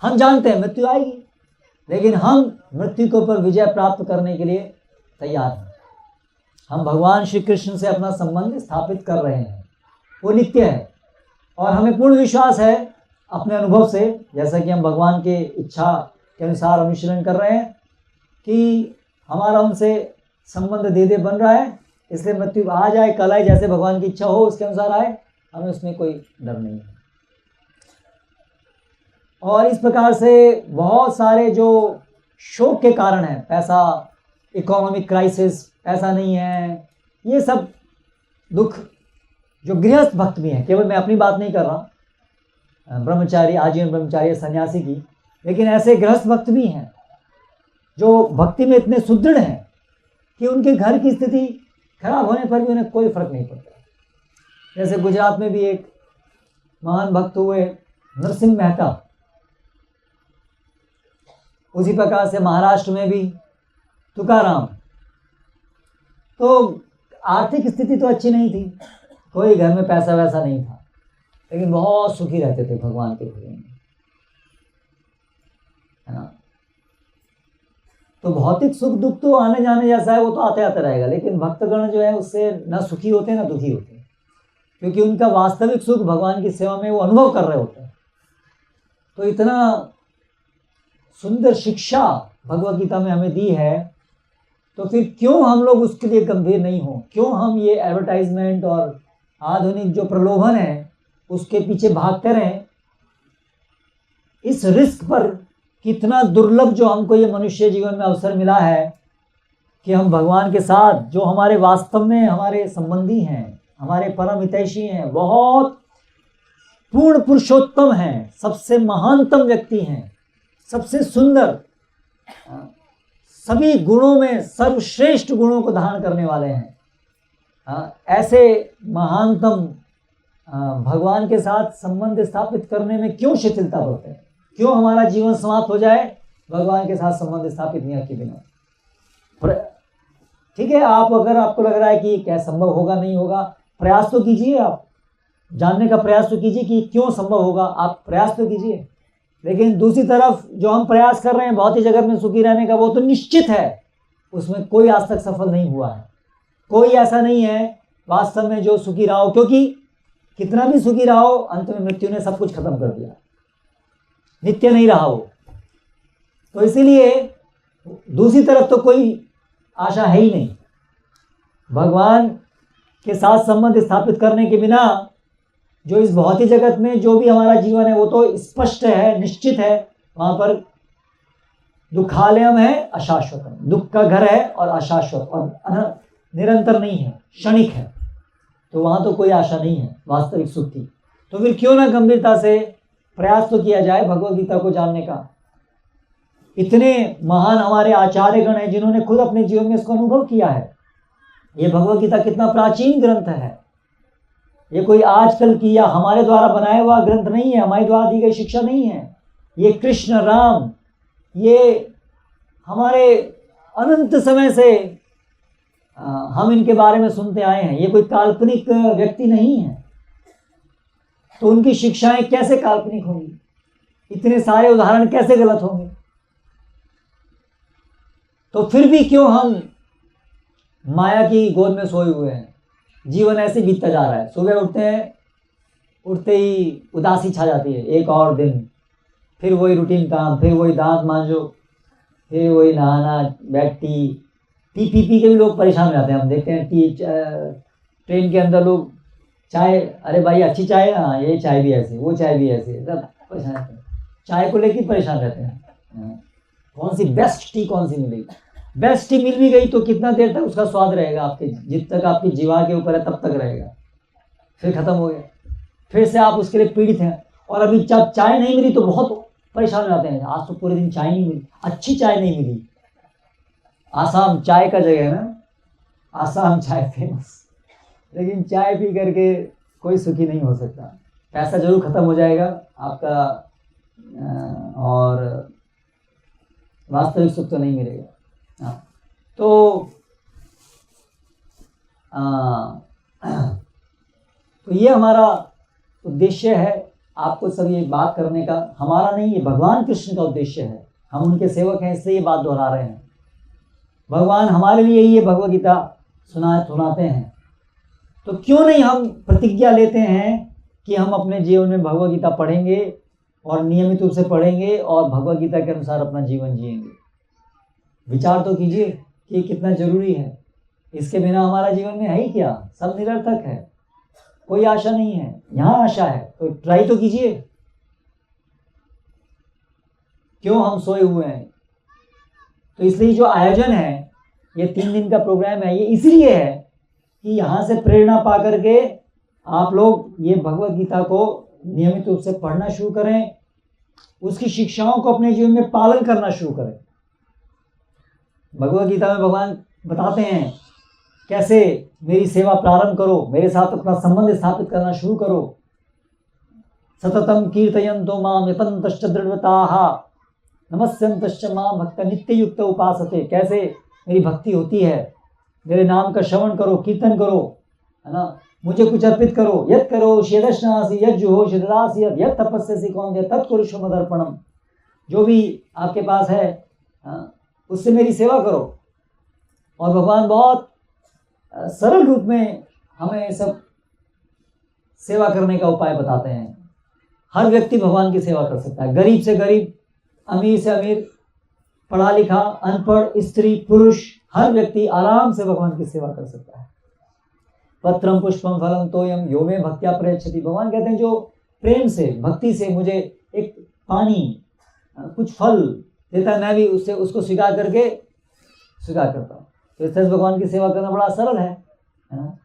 हम जानते हैं मृत्यु आएगी, लेकिन हम मृत्यु के ऊपर विजय प्राप्त करने के लिए तैयार हैं। हम भगवान श्री कृष्ण से अपना संबंध स्थापित कर रहे हैं, वो नित्य है। और हमें पूर्ण विश्वास है अपने अनुभव से, जैसा कि हम भगवान के इच्छा के अनुसार अनुशीलन कर रहे हैं, कि हमारा उनसे संबंध धीरे धीरे बन रहा है। इसलिए मृत्यु आ जाए कल आए, जैसे भगवान की इच्छा हो उसके अनुसार आए, हमें उसमें कोई डर नहीं है। और इस प्रकार से बहुत सारे जो शोक के कारण हैं, पैसा, इकोनॉमिक क्राइसिस, पैसा नहीं है, ये सब दुख जो गृहस्थ भक्त भी हैं, केवल मैं अपनी बात नहीं कर रहा, ब्रह्मचारी, आजीवन ब्रह्मचारी, सन्यासी की, लेकिन ऐसे गृहस्थ भक्त भी हैं जो भक्ति में इतने सुदृढ़ हैं कि उनके घर की स्थिति खराब होने पर भी उन्हें कोई फर्क नहीं पड़ता। जैसे गुजरात में भी एक महान भक्त हुए नरसिंह मेहता, उसी प्रकार से महाराष्ट्र में भी तुकाराम। तो आर्थिक स्थिति तो अच्छी नहीं थी, कोई घर में पैसा वैसा नहीं था, लेकिन बहुत सुखी रहते थे भगवान के भजन में, है ना। तो भौतिक सुख दुख तो आने जाने जैसा है, वो तो आते आते रहेगा, लेकिन भक्तगण जो है उससे न सुखी होते ना दुखी होते, क्योंकि उनका वास्तविक सुख भगवान की सेवा में वो अनुभव कर रहे होते हैं। तो इतना सुंदर शिक्षा भगवत गीता में हमें दी है, तो फिर क्यों हम लोग उसके लिए गंभीर नहीं हो, क्यों हम ये एडवर्टाइजमेंट और आधुनिक जो प्रलोभन है उसके पीछे भागते रहें। इस रिस्क पर कितना दुर्लभ जो हमको ये मनुष्य जीवन में अवसर मिला है कि हम भगवान के साथ, जो हमारे वास्तव में हमारे संबंधी हैं, हमारे परम हितैषी हैं, बहुत पूर्ण पुरुषोत्तम हैं, सबसे महानतम व्यक्ति हैं, सबसे सुंदर, सभी गुणों में सर्वश्रेष्ठ गुणों को धारण करने वाले हैं, ऐसे महानतम भगवान के साथ संबंध स्थापित करने में क्यों शिथिलता बरते हैं, क्यों हमारा जीवन समाप्त हो जाए भगवान के साथ संबंध स्थापित नहीं किए बिना। ठीक है, आप अगर आपको लग रहा है कि क्या संभव होगा नहीं होगा, प्रयास तो कीजिए, आप जानने का प्रयास तो कीजिए कि क्यों संभव होगा, आप प्रयास तो कीजिए। लेकिन दूसरी तरफ जो हम प्रयास कर रहे हैं भौतिक जगत में सुखी रहने का, वो तो निश्चित है उसमें कोई आज तक सफल नहीं हुआ है। कोई ऐसा नहीं है वास्तव में जो सुखी रहा हो, क्योंकि कितना भी सुखी रहा हो अंत में मृत्यु ने सब कुछ खत्म कर दिया, नित्य नहीं रहा वो। तो इसीलिए दूसरी तरफ तो कोई आशा है ही नहीं। भगवान के साथ संबंध स्थापित करने के बिना जो इस भौतिक जगत में जो भी हमारा जीवन है वो तो स्पष्ट है, निश्चित है, वहां पर दुखालयम है, अशाश्वतम, दुख का घर है और अशाश्वत और निरंतर नहीं है, क्षणिक है। तो वहां तो कोई आशा नहीं है वास्तविक सुख की। तो फिर क्यों ना गंभीरता से प्रयास तो किया जाए भगवद गीता को जानने का। इतने महान हमारे आचार्यगण हैं जिन्होंने खुद अपने जीवन में इसको अनुभव किया है। ये भगवद गीता कितना प्राचीन ग्रंथ है, ये कोई आजकल की या हमारे द्वारा बनाया हुआ ग्रंथ नहीं है, हमारे द्वारा दी गई शिक्षा नहीं है। ये कृष्ण राम, ये हमारे अनंत समय से हम इनके बारे में सुनते आए हैं। ये कोई काल्पनिक व्यक्ति नहीं है, तो उनकी शिक्षाएं कैसे काल्पनिक होंगी, इतने सारे उदाहरण कैसे गलत होंगे। तो फिर भी क्यों हम माया की गोद में सोए हुए हैं। जीवन ऐसे बीतता जा रहा है, सुबह उठते हैं, उठते ही उदासी छा जाती है, एक और दिन, फिर वही रूटीन काम, फिर वही दांत मांजो, फिर वही नहाना, बेड टी पी के भी लोग परेशान हो जाते हैं। हम देखते हैं ट्रेन के अंदर लोग चाय, अरे भाई अच्छी चाय, हाँ ये चाय भी ऐसी, वो चाय भी ऐसी, सब परेशान रहते हैं, चाय को लेकर परेशान रहते हैं, कौन सी बेस्ट टी कौन सी मिलेगी। बेस्ट टी मिल भी गई तो कितना देर तक उसका स्वाद रहेगा, आपके जित तक आपकी जीवा के ऊपर है तब तक रहेगा, फिर खत्म हो गया, फिर से आप उसके लिए पीड़ित हैं। और अभी जब चाय नहीं मिली तो बहुत परेशान हो जाते हैं, आज तो पूरे दिन चाय नहीं मिली, अच्छी चाय नहीं मिली। आसाम चाय का जगह है ना, आसाम चाय फेमस, लेकिन चाय पी करके कोई सुखी नहीं हो सकता। पैसा जरूर खत्म हो जाएगा आपका, और वास्तविक सुख तो नहीं मिलेगा। हाँ, तो ये हमारा उद्देश्य है, आपको सब ये बात करने का। हमारा नहीं, ये भगवान कृष्ण का उद्देश्य है, हम उनके सेवक हैं, इसलिए ये बात दोहरा रहे हैं। भगवान हमारे लिए ये भगवद गीता सुनाते हैं, तो क्यों नहीं हम प्रतिज्ञा लेते हैं कि हम अपने जीवन में भगवद गीता पढ़ेंगे और नियमित रूप से पढ़ेंगे और भगवद गीता के अनुसार अपना जीवन जिएंगे। विचार तो कीजिए कि कितना जरूरी है, इसके बिना हमारा जीवन में है ही क्या, सब निरर्थक है, कोई आशा नहीं है। यहाँ आशा है तो ट्राई तो कीजिए, क्यों हम सोए हुए हैं। तो इसलिए जो आयोजन है, ये 3 दिन का प्रोग्राम है, ये इसलिए है कि यहाँ से प्रेरणा पा करके आप लोग ये भगवद गीता को नियमित रूप से पढ़ना शुरू करें, उसकी शिक्षाओं को अपने जीवन में पालन करना शुरू करें। भगवद गीता में भगवान बताते हैं कैसे मेरी सेवा प्रारंभ करो, मेरे साथ अपना संबंध स्थापित करना शुरू करो। सततम कीर्तयन्तो माम यतन्तश्च दृढ़ताः नमस्यन्तश्च माम भक्त नित्ययुक्त उपासते। कैसे मेरी भक्ति होती है, मेरे नाम का श्रवण करो, कीर्तन करो, है ना, मुझे कुछ अर्पित करो। यत् करो यदश्नासि यज्जुहोषि ददासि यत् तपस्यसि कौन्तेय तत्कुरुष्व मदर्पणम्। जो भी आपके पास है उससे मेरी सेवा करो। और भगवान बहुत सरल रूप में हमें सब सेवा करने का उपाय बताते हैं। हर व्यक्ति भगवान की सेवा कर सकता है, गरीब से गरीब, अमीर से अमीर, पढ़ा लिखा, अनपढ़, स्त्री, पुरुष, हर व्यक्ति आराम से भगवान की सेवा कर सकता है। पत्रम पुष्पम फलम तोयम यो मे भक्त्या प्रयच्छति। भगवान कहते हैं जो प्रेम से, भक्ति से मुझे एक पानी, कुछ फल देता है, मैं भी उसको स्वीकार करता हूँ। तो इस तरह से भगवान की सेवा करना बड़ा सरल है ना।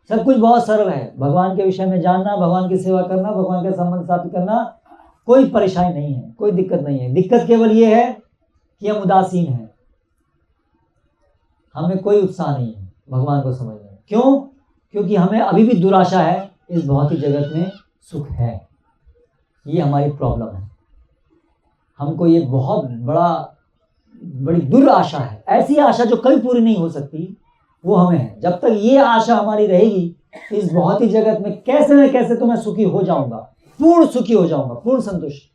सब कुछ बहुत सरल है, भगवान के विषय में जानना, भगवान की सेवा करना, भगवान के संबंध स्थापित करना, कोई परेशानी नहीं है, कोई दिक्कत नहीं है। दिक्कत केवल ये है कि हम उदासीन हैं, हमें कोई उत्साह नहीं है भगवान को समझने में। क्यों? क्योंकि हमें अभी भी दुराशा है, इस भौतिक जगत में सुख है, ये हमारी प्रॉब्लम है। हमको ये बहुत बड़ी दुराशा है, ऐसी आशा जो कभी पूरी नहीं हो सकती, वो हमें है। जब तक ये आशा हमारी रहेगी इस भौतिक जगत में कैसे न कैसे तो मैं सुखी हो जाऊंगा, पूर्ण सुखी हो जाऊंगा, पूर्ण संतुष्ट।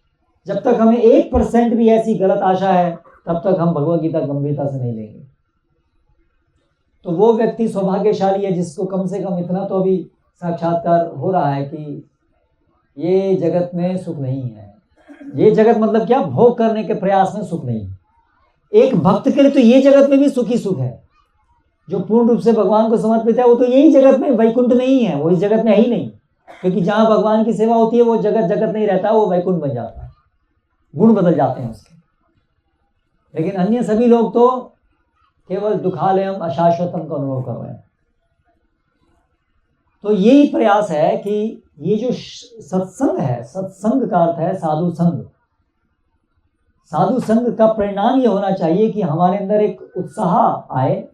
जब तक हमें 1% भी ऐसी गलत आशा है, तब तक हम भगवद गीता गंभीरता से नहीं लेंगे। तो वो व्यक्ति सौभाग्यशाली है जिसको कम से कम इतना तो अभी साक्षात्कार हो रहा है कि ये जगत में सुख नहीं है। ये जगत मतलब क्या? भोग करने के प्रयास में सुख नहीं। एक भक्त के लिए तो ये जगत में भी सुख ही सुख है। जो पूर्ण रूप से भगवान को समर्पित है वो तो यही जगत में, वैकुंठ नहीं है, वो इस जगत में है ही नहीं। क्योंकि जहाँ भगवान की सेवा होती है वो जगत नहीं रहता, वो वैकुंठ बन जाता है, गुण बदल जाते हैं उसके। लेकिन अन्य सभी लोग तो केवल दुखालयम अशाश्वतम का अनुभव कर रहे हैं। तो यही प्रयास है कि ये जो सत्संग है, सत्संग का अर्थ है साधु संग। साधु संग का परिणाम ये होना चाहिए कि हमारे अंदर एक उत्साह आए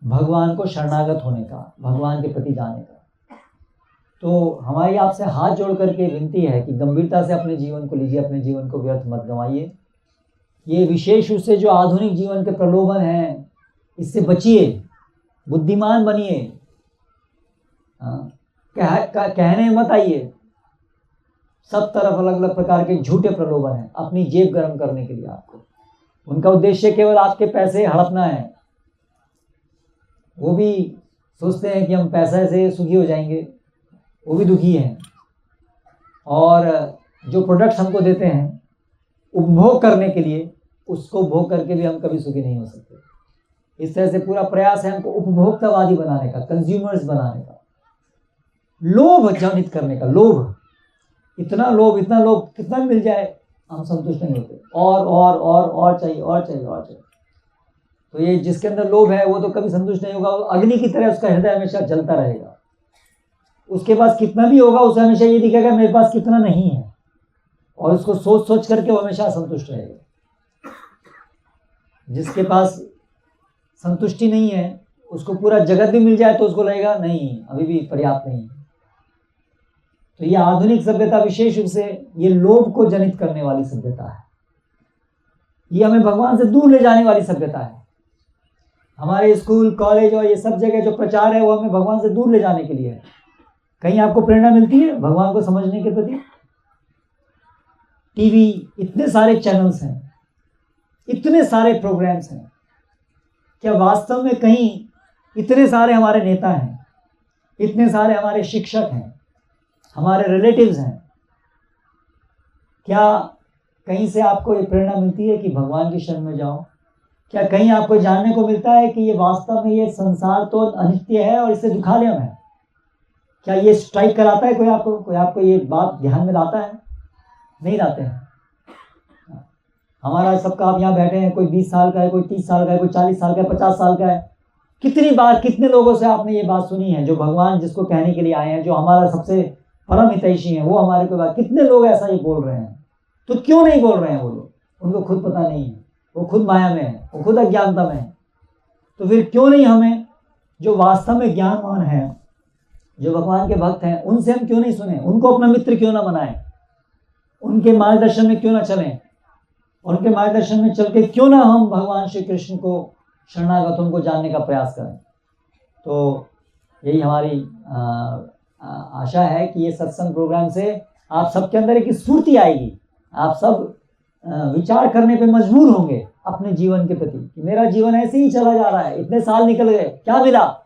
भगवान को शरणागत होने का, भगवान के प्रति जाने का। तो हमारी आपसे हाथ जोड़ करके विनती है कि गंभीरता से अपने जीवन को लीजिए, अपने जीवन को व्यर्थ मत गंवाइए। ये विशेष रूप से जो आधुनिक जीवन के प्रलोभन हैं, इससे बचिए, बुद्धिमान बनिए, कहने मत आइए। सब तरफ अलग अलग प्रकार के झूठे प्रलोभन हैं अपनी जेब गर्म करने के लिए आपको। उनका उद्देश्य केवल आपके पैसे हड़पना है। वो भी सोचते हैं कि हम पैसे से सुखी हो जाएंगे, वो भी दुखी हैं। और जो प्रोडक्ट्स हमको देते हैं उपभोग करने के लिए, उसको भोग करके भी हम कभी सुखी नहीं हो सकते। इस तरह से पूरा प्रयास है हमको उपभोक्तावादी बनाने का, कंज्यूमर्स बनाने का, लोभ जनित करने का। लोभ, इतना लोभ कितना मिल जाए हम संतुष्ट नहीं होते। और चाहिए, और चाहिए, और चाहिए। तो ये जिसके अंदर लोभ है वो तो कभी संतुष्ट नहीं होगा, अग्नि की तरह उसका हृदय हमेशा जलता रहेगा। उसके पास कितना भी होगा उसे हमेशा ये दिखेगा मेरे पास कितना नहीं है, और उसको सोच सोच करके वो हमेशा असंतुष्ट रहेगा। जिसके पास संतुष्टि नहीं है उसको पूरा जगत भी मिल जाए तो उसको लगेगा नहीं अभी भी पर्याप्त नहीं है। तो ये आधुनिक सभ्यता विशेष रूप से ये लोभ को जनित करने वाली सभ्यता है। ये हमें भगवान से दूर ले जाने वाली सभ्यता है। हमारे स्कूल कॉलेज और ये सब जगह जो प्रचार है वो हमें भगवान से दूर ले जाने के लिए है। कहीं आपको प्रेरणा मिलती है भगवान को समझने के प्रति? टीवी इतने सारे चैनल्स हैं, इतने सारे प्रोग्राम्स हैं, क्या वास्तव में कहीं इतने सारे हमारे नेता हैं, इतने सारे हमारे शिक्षक हैं, हमारे रिलेटिव्स हैं, क्या कहीं से आपको ये प्रेरणा मिलती है कि भगवान की शरण में जाओ? क्या कहीं आपको जानने को मिलता है कि ये वास्तव में ये संसार तो अनित्य है और इससे दुखालयम है? क्या ये स्ट्राइक कराता है कोई आपको ये बात ध्यान में लाता है? नहीं लाते हैं। हमारा सबका आप यहाँ बैठे हैं, कोई 20 साल का है, कोई 30 साल का है, कोई 40 साल का है, 50 साल का है। कितनी बार कितने लोगों से आपने ये बात सुनी है जो भगवान जिसको कहने के लिए आए हैं, जो हमारा सबसे परम हितैषी है, वो हमारे को बात, कितने लोग ऐसा ये बोल रहे हैं? तो क्यों नहीं बोल रहे हैं वो लोग? उनको खुद पता नहीं है, वो खुद माया में है, वो खुद अज्ञानता में है। तो फिर क्यों नहीं हमें जो वास्तव में ज्ञानवान है, जो भगवान के भक्त हैं, उनसे हम क्यों नहीं सुने? उनको अपना मित्र क्यों ना बनाएं? उनके मार्गदर्शन में क्यों ना चलें? उनके मार्गदर्शन में चल के क्यों ना हम भगवान श्री कृष्ण को शरणागत उनको जानने का प्रयास करें? तो यही हमारी आशा है कि ये सत्संग प्रोग्राम से आप सबके अंदर एक स्फूर्ति आएगी। आप सब विचार करने पे मजबूर होंगे अपने जीवन के प्रति कि मेरा जीवन ऐसे ही चला जा रहा है, इतने साल निकल गए, क्या मिला?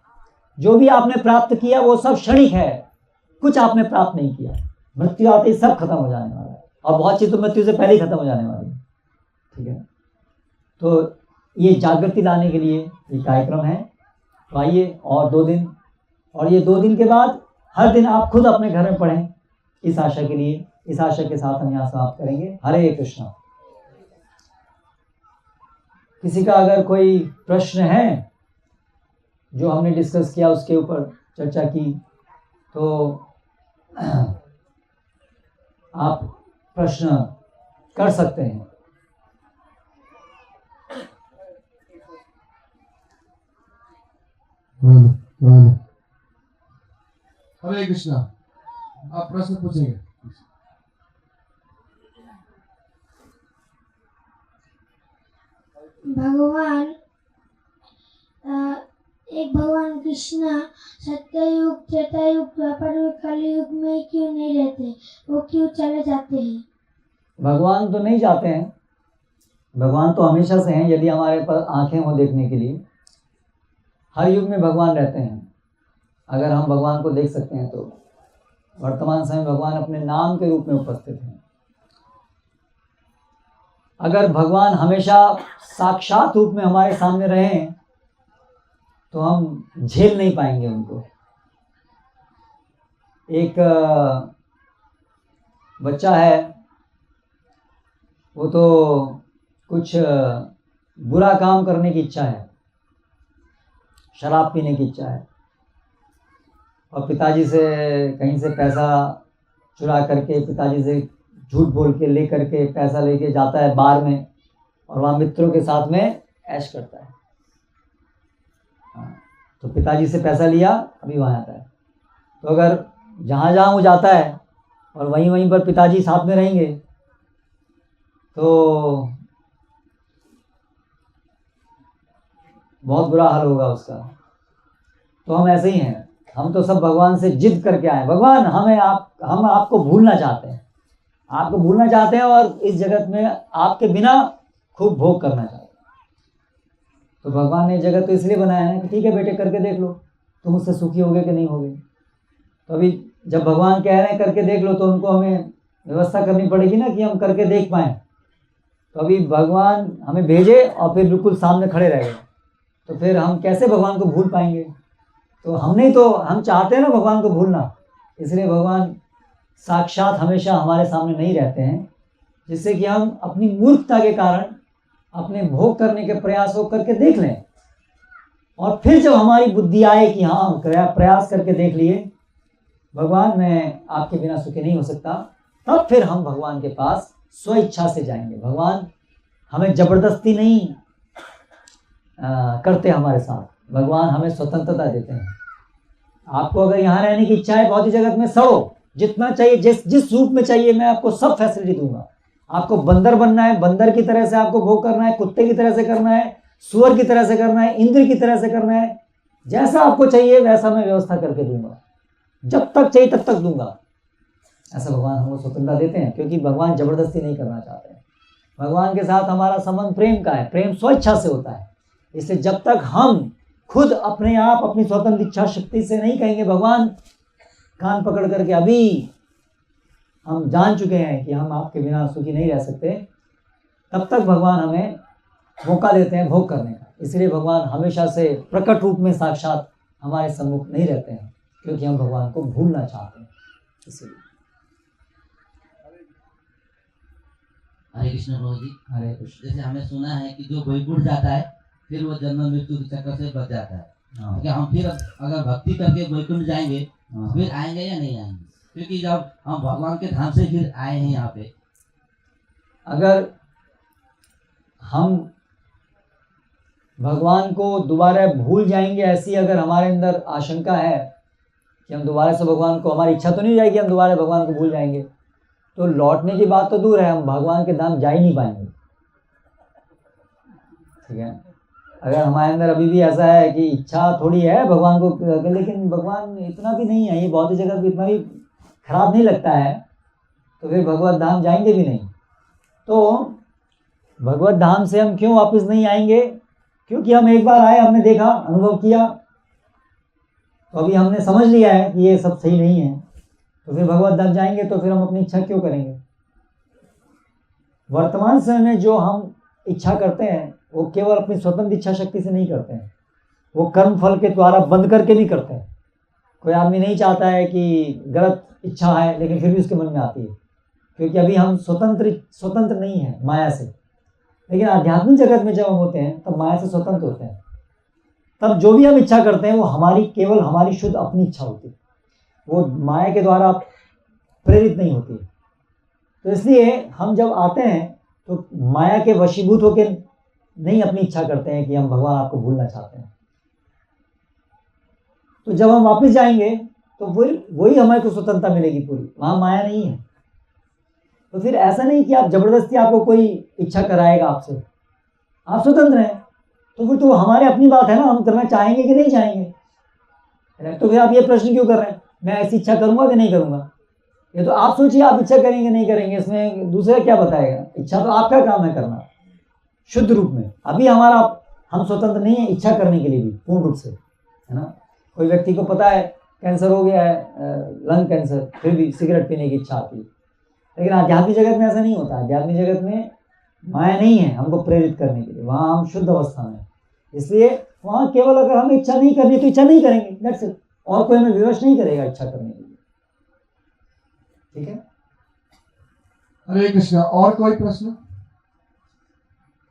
जो भी आपने प्राप्त किया वो सब क्षणिक है, कुछ आपने प्राप्त नहीं किया। मृत्यु आते ही सब खत्म हो जाने वाला है, और बहुत चीज तो मृत्यु से पहले ही खत्म हो जाने वाली है। ठीक है, तो ये जागृति लाने के लिए ये कार्यक्रम है। तो आइए और 2 दिन, और ये 2 दिन के बाद हर दिन आप खुद अपने घर में पढ़ें, इस आशा के लिए, इस आशा के साथ हम यहाँ समाप्त करेंगे। हरे कृष्णा। किसी का अगर कोई प्रश्न है जो हमने डिस्कस किया, उसके ऊपर चर्चा की, तो आप प्रश्न कर सकते हैं। हरे कृष्णा। आप प्रश्न पूछेंगे? भगवान एक भगवान कृष्ण सत्ययुग, त्रेतायुग, द्वापर युग, कलयुग में क्यों नहीं रहते? वो क्यों चले जाते हैं? भगवान तो नहीं जाते हैं, भगवान तो हमेशा से हैं। यदि हमारे पास आंखें हों देखने के लिए, हर युग में भगवान रहते हैं। अगर हम भगवान को देख सकते हैं तो वर्तमान समय भगवान अपने नाम के रूप में उपस्थित हैं। अगर भगवान हमेशा साक्षात रूप में हमारे सामने रहें तो हम झेल नहीं पाएंगे उनको। एक बच्चा है, वो तो कुछ बुरा काम करने की इच्छा है, शराब पीने की इच्छा है, और पिताजी से कहीं से पैसा चुरा करके, पिताजी से झूठ बोल के ले करके पैसा लेके जाता है बार में, और वहाँ मित्रों के साथ में ऐश करता है। तो पिताजी से पैसा लिया, अभी वहाँ आता है। तो अगर जहाँ जहाँ वो जाता है और वहीं वहीं पर पिताजी साथ में रहेंगे तो बहुत बुरा हाल होगा उसका। तो हम ऐसे ही हैं, हम तो सब भगवान से जिद करके आए, भगवान हम आपको भूलना चाहते हैं, आपको भूलना चाहते हैं और इस जगत में आपके बिना खूब भोग करना चाहते हैं। तो भगवान ने जगत तो इसलिए बनाया है कि ठीक है बेटे करके देख लो, तुम उससे सुखी होगे कि नहीं होगे। तो अभी जब भगवान कह रहे हैं करके देख लो, तो उनको हमें व्यवस्था करनी पड़ेगी ना कि हम करके देख पाएँ। तो अभी भगवान हमें भेजे और फिर बिल्कुल सामने खड़े रह गए, तो फिर हम कैसे भगवान को भूल पाएंगे? तो हम चाहते हैं ना भगवान को भूलना, इसलिए भगवान साक्षात हमेशा हमारे सामने नहीं रहते हैं, जिससे कि हम अपनी मूर्खता के कारण अपने भोग करने के प्रयास को करके देख लें, और फिर जब हमारी बुद्धि आए कि हाँ हम प्रयास करके देख लिए भगवान मैं आपके बिना सुखी नहीं हो सकता, तब फिर हम भगवान के पास स्व इच्छा से जाएंगे। भगवान हमें जबरदस्ती नहीं करते हमारे साथ, भगवान हमें स्वतंत्रता देते हैं। आपको अगर यहाँ रहने की इच्छा है भौतिक जगत में, सड़ो, जितना चाहिए, जिस रूप में चाहिए मैं आपको सब फैसिलिटी दूंगा। आपको बंदर बनना है, बंदर की तरह से आपको भोग करना है, कुत्ते की तरह से करना है, सुअर की तरह से करना है, इंद्र की तरह से करना है, जैसा आपको चाहिए वैसा मैं व्यवस्था करके दूंगा, जब तक चाहिए तब तक दूंगा। ऐसा भगवान हमको स्वतंत्रता देते हैं, क्योंकि भगवान जबरदस्ती नहीं करना चाहते हैं। भगवान के साथ हमारा संबंध प्रेम का है, प्रेम स्वेच्छा से होता है। इसलिए जब तक हम खुद अपने आप अपनी स्वतंत्र इच्छा शक्ति से नहीं कहेंगे भगवान कान पकड़ करके अभी हम जान चुके हैं कि हम आपके बिना सुखी नहीं रह सकते, तब तक भगवान हमें मौका देते हैं भोग करने का। इसलिए भगवान हमेशा से प्रकट रूप में साक्षात हमारे सम्मुख नहीं रहते हैं, क्योंकि हम भगवान को भूलना चाहते हैं। इसलिए हरे कृष्ण प्रभु जी। हरे कृष्ण। जैसे हमें सुना है कि जो वैकुंठ जाता है फिर वो जन्म मृत्यु के चक्कर से बच जाता है, क्योंकि हम फिर अगर भक्ति करके वैकुंठ जाएंगे फिर आएंगे या नहीं आएंगे? क्योंकि जब हम भगवान के धाम से फिर आए हैं यहाँ पे, अगर हम भगवान को दोबारा भूल जाएंगे, ऐसी अगर हमारे अंदर आशंका है कि हम दोबारा से भगवान को, हमारी इच्छा तो नहीं जाएगी हम दोबारा भगवान को भूल जाएंगे, तो लौटने की बात तो दूर है, हम भगवान के धाम जा ही नहीं पाएंगे। ठीक है, अगर हमारे अंदर अभी भी ऐसा है कि इच्छा थोड़ी है भगवान को, लेकिन भगवान इतना भी नहीं है, ये भौतिक जगत इतना भी खराब नहीं लगता है, तो फिर भगवत धाम जाएंगे भी नहीं। तो भगवत धाम से हम क्यों वापस नहीं आएंगे? क्योंकि हम एक बार आए, हमने देखा, अनुभव किया, तो अभी हमने समझ लिया है कि ये सब सही नहीं है, तो फिर भगवत धाम जाएंगे तो फिर हम अपनी इच्छा क्यों करेंगे? वर्तमान समय में जो हम इच्छा करते हैं वो केवल अपनी स्वतंत्र इच्छा शक्ति से नहीं करते हैं, वो कर्म फल के द्वारा बंद करके भी करते हैं। कोई आदमी नहीं चाहता है कि गलत इच्छा है, लेकिन फिर भी उसके मन में आती है, क्योंकि अभी हम स्वतंत्र नहीं है माया से। लेकिन आध्यात्मिक जगत में जब हम होते हैं तब माया से स्वतंत्र होते हैं, तब जो भी हम इच्छा करते हैं वो हमारी, केवल हमारी शुद्ध अपनी इच्छा होती है, वो माया के द्वारा प्रेरित नहीं होती। तो इसलिए हम जब आते हैं तो माया के वशीभूत होकर नहीं अपनी इच्छा करते हैं कि हम भगवान आपको भूलना चाहते हैं। तो जब हम वापस जाएंगे तो वही हमारे को स्वतंत्रता मिलेगी पूरी, वहाँ माया नहीं है। तो फिर ऐसा नहीं कि आप जबरदस्ती आपको कोई इच्छा कराएगा आपसे, आप स्वतंत्र हैं, तो फिर तो हमारे अपनी बात है ना, हम करना चाहेंगे कि नहीं चाहेंगे। तो फिर आप ये प्रश्न क्यों कर रहे हैं मैं ऐसी इच्छा करूंगा कि नहीं करूंगा? ये तो आप सोचिए आप इच्छा करेंगे नहीं करेंगे, इसमें दूसरा क्या बताएगा? इच्छा तो आपका काम है करना शुद्ध रूप में। अभी हम स्वतंत्र नहीं है इच्छा करने के लिए भी पूर्ण रूप से, है ना। कोई व्यक्ति को पता है कैंसर हो गया है, लंग कैंसर, फिर भी सिगरेट पीने की इच्छा आती है। लेकिन आध्यात्मिक जगत में ऐसा नहीं होता। आध्यात्मिक जगत में माया नहीं है हमको प्रेरित करने के लिए, वहाँ हम शुद्ध अवस्था में, इसलिए वहाँ केवल अगर हमें इच्छा नहीं करनी तो इच्छा नहीं करेंगे, दैट्स इट। और कोई हमें विवश नहीं करेगा इच्छा करने के लिए। ठीक है, हरे कृष्णा। और कोई प्रश्न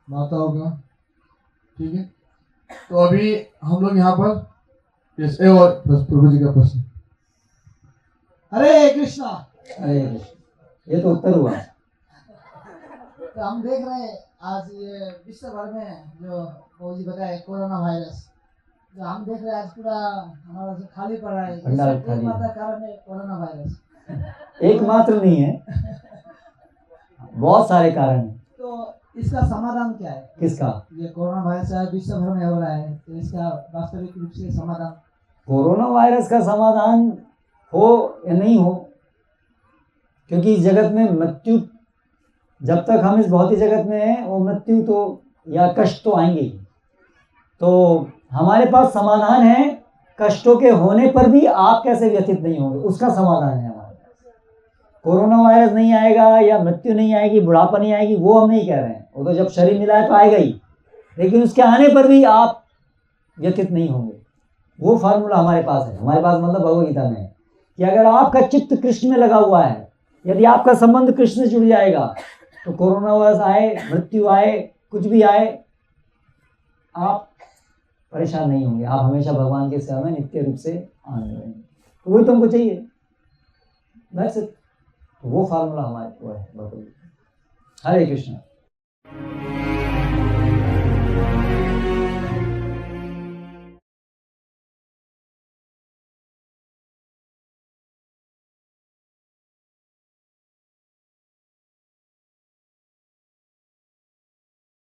माता होगा? ठीक है, तो अभी हम लोग यहाँ पर और प्रभु जी का प्रश्न। हरे कृष्णा। अरे ये तो उत्तर हुआ। तो हम देख रहे हैं आज ये विश्व भर में जो प्रभु जी बताए कोरोना वायरस, जो हम देख रहे हैं आज पूरा हमारा जो खाली पड़ा है, भंडार इसका खाली। एकमात्र कारण है कोरोना वायरस। एकमात्र नहीं है, बहुत सारे कारण हैं। तो इसका समाधान क्या है? किसका? ये कोरोना वायरस है विश्व भर में हो रहा है, तो इसका वास्तविक रूप से समाधान? कोरोना वायरस का समाधान हो या नहीं हो, क्योंकि इस जगत में मृत्यु, जब तक हम इस भौतिक जगत में हैं वो मृत्यु तो या कष्ट तो आएंगे ही। तो हमारे पास समाधान है, कष्टों के होने पर भी आप कैसे व्यथित नहीं होंगे, उसका समाधान है हमारे पास। कोरोना वायरस नहीं आएगा या मृत्यु नहीं आएगी, बुढ़ापा नहीं आएगी, वो हम नहीं कह रहे हैं, वो तो जब शरीर मिला है तो आएगा ही, लेकिन उसके आने पर भी आप व्यथित नहीं होंगे। वो फार्मूला हमारे पास है। हमारे पास मतलब भगवद गीता में है कि अगर आपका चित्त कृष्ण में लगा हुआ है, यदि आपका संबंध कृष्ण से जुड़ जाएगा, तो कोरोना वायरस आए, मृत्यु आए, कुछ भी आए आप परेशान नहीं होंगे, आप हमेशा भगवान की सेवा में नित्य रूप से आनंद रहेंगे। तो वही तुमको चाहिए, दैट्स इट। वो फार्मूला हमारे वो है भगवद गीता। हरे कृष्ण।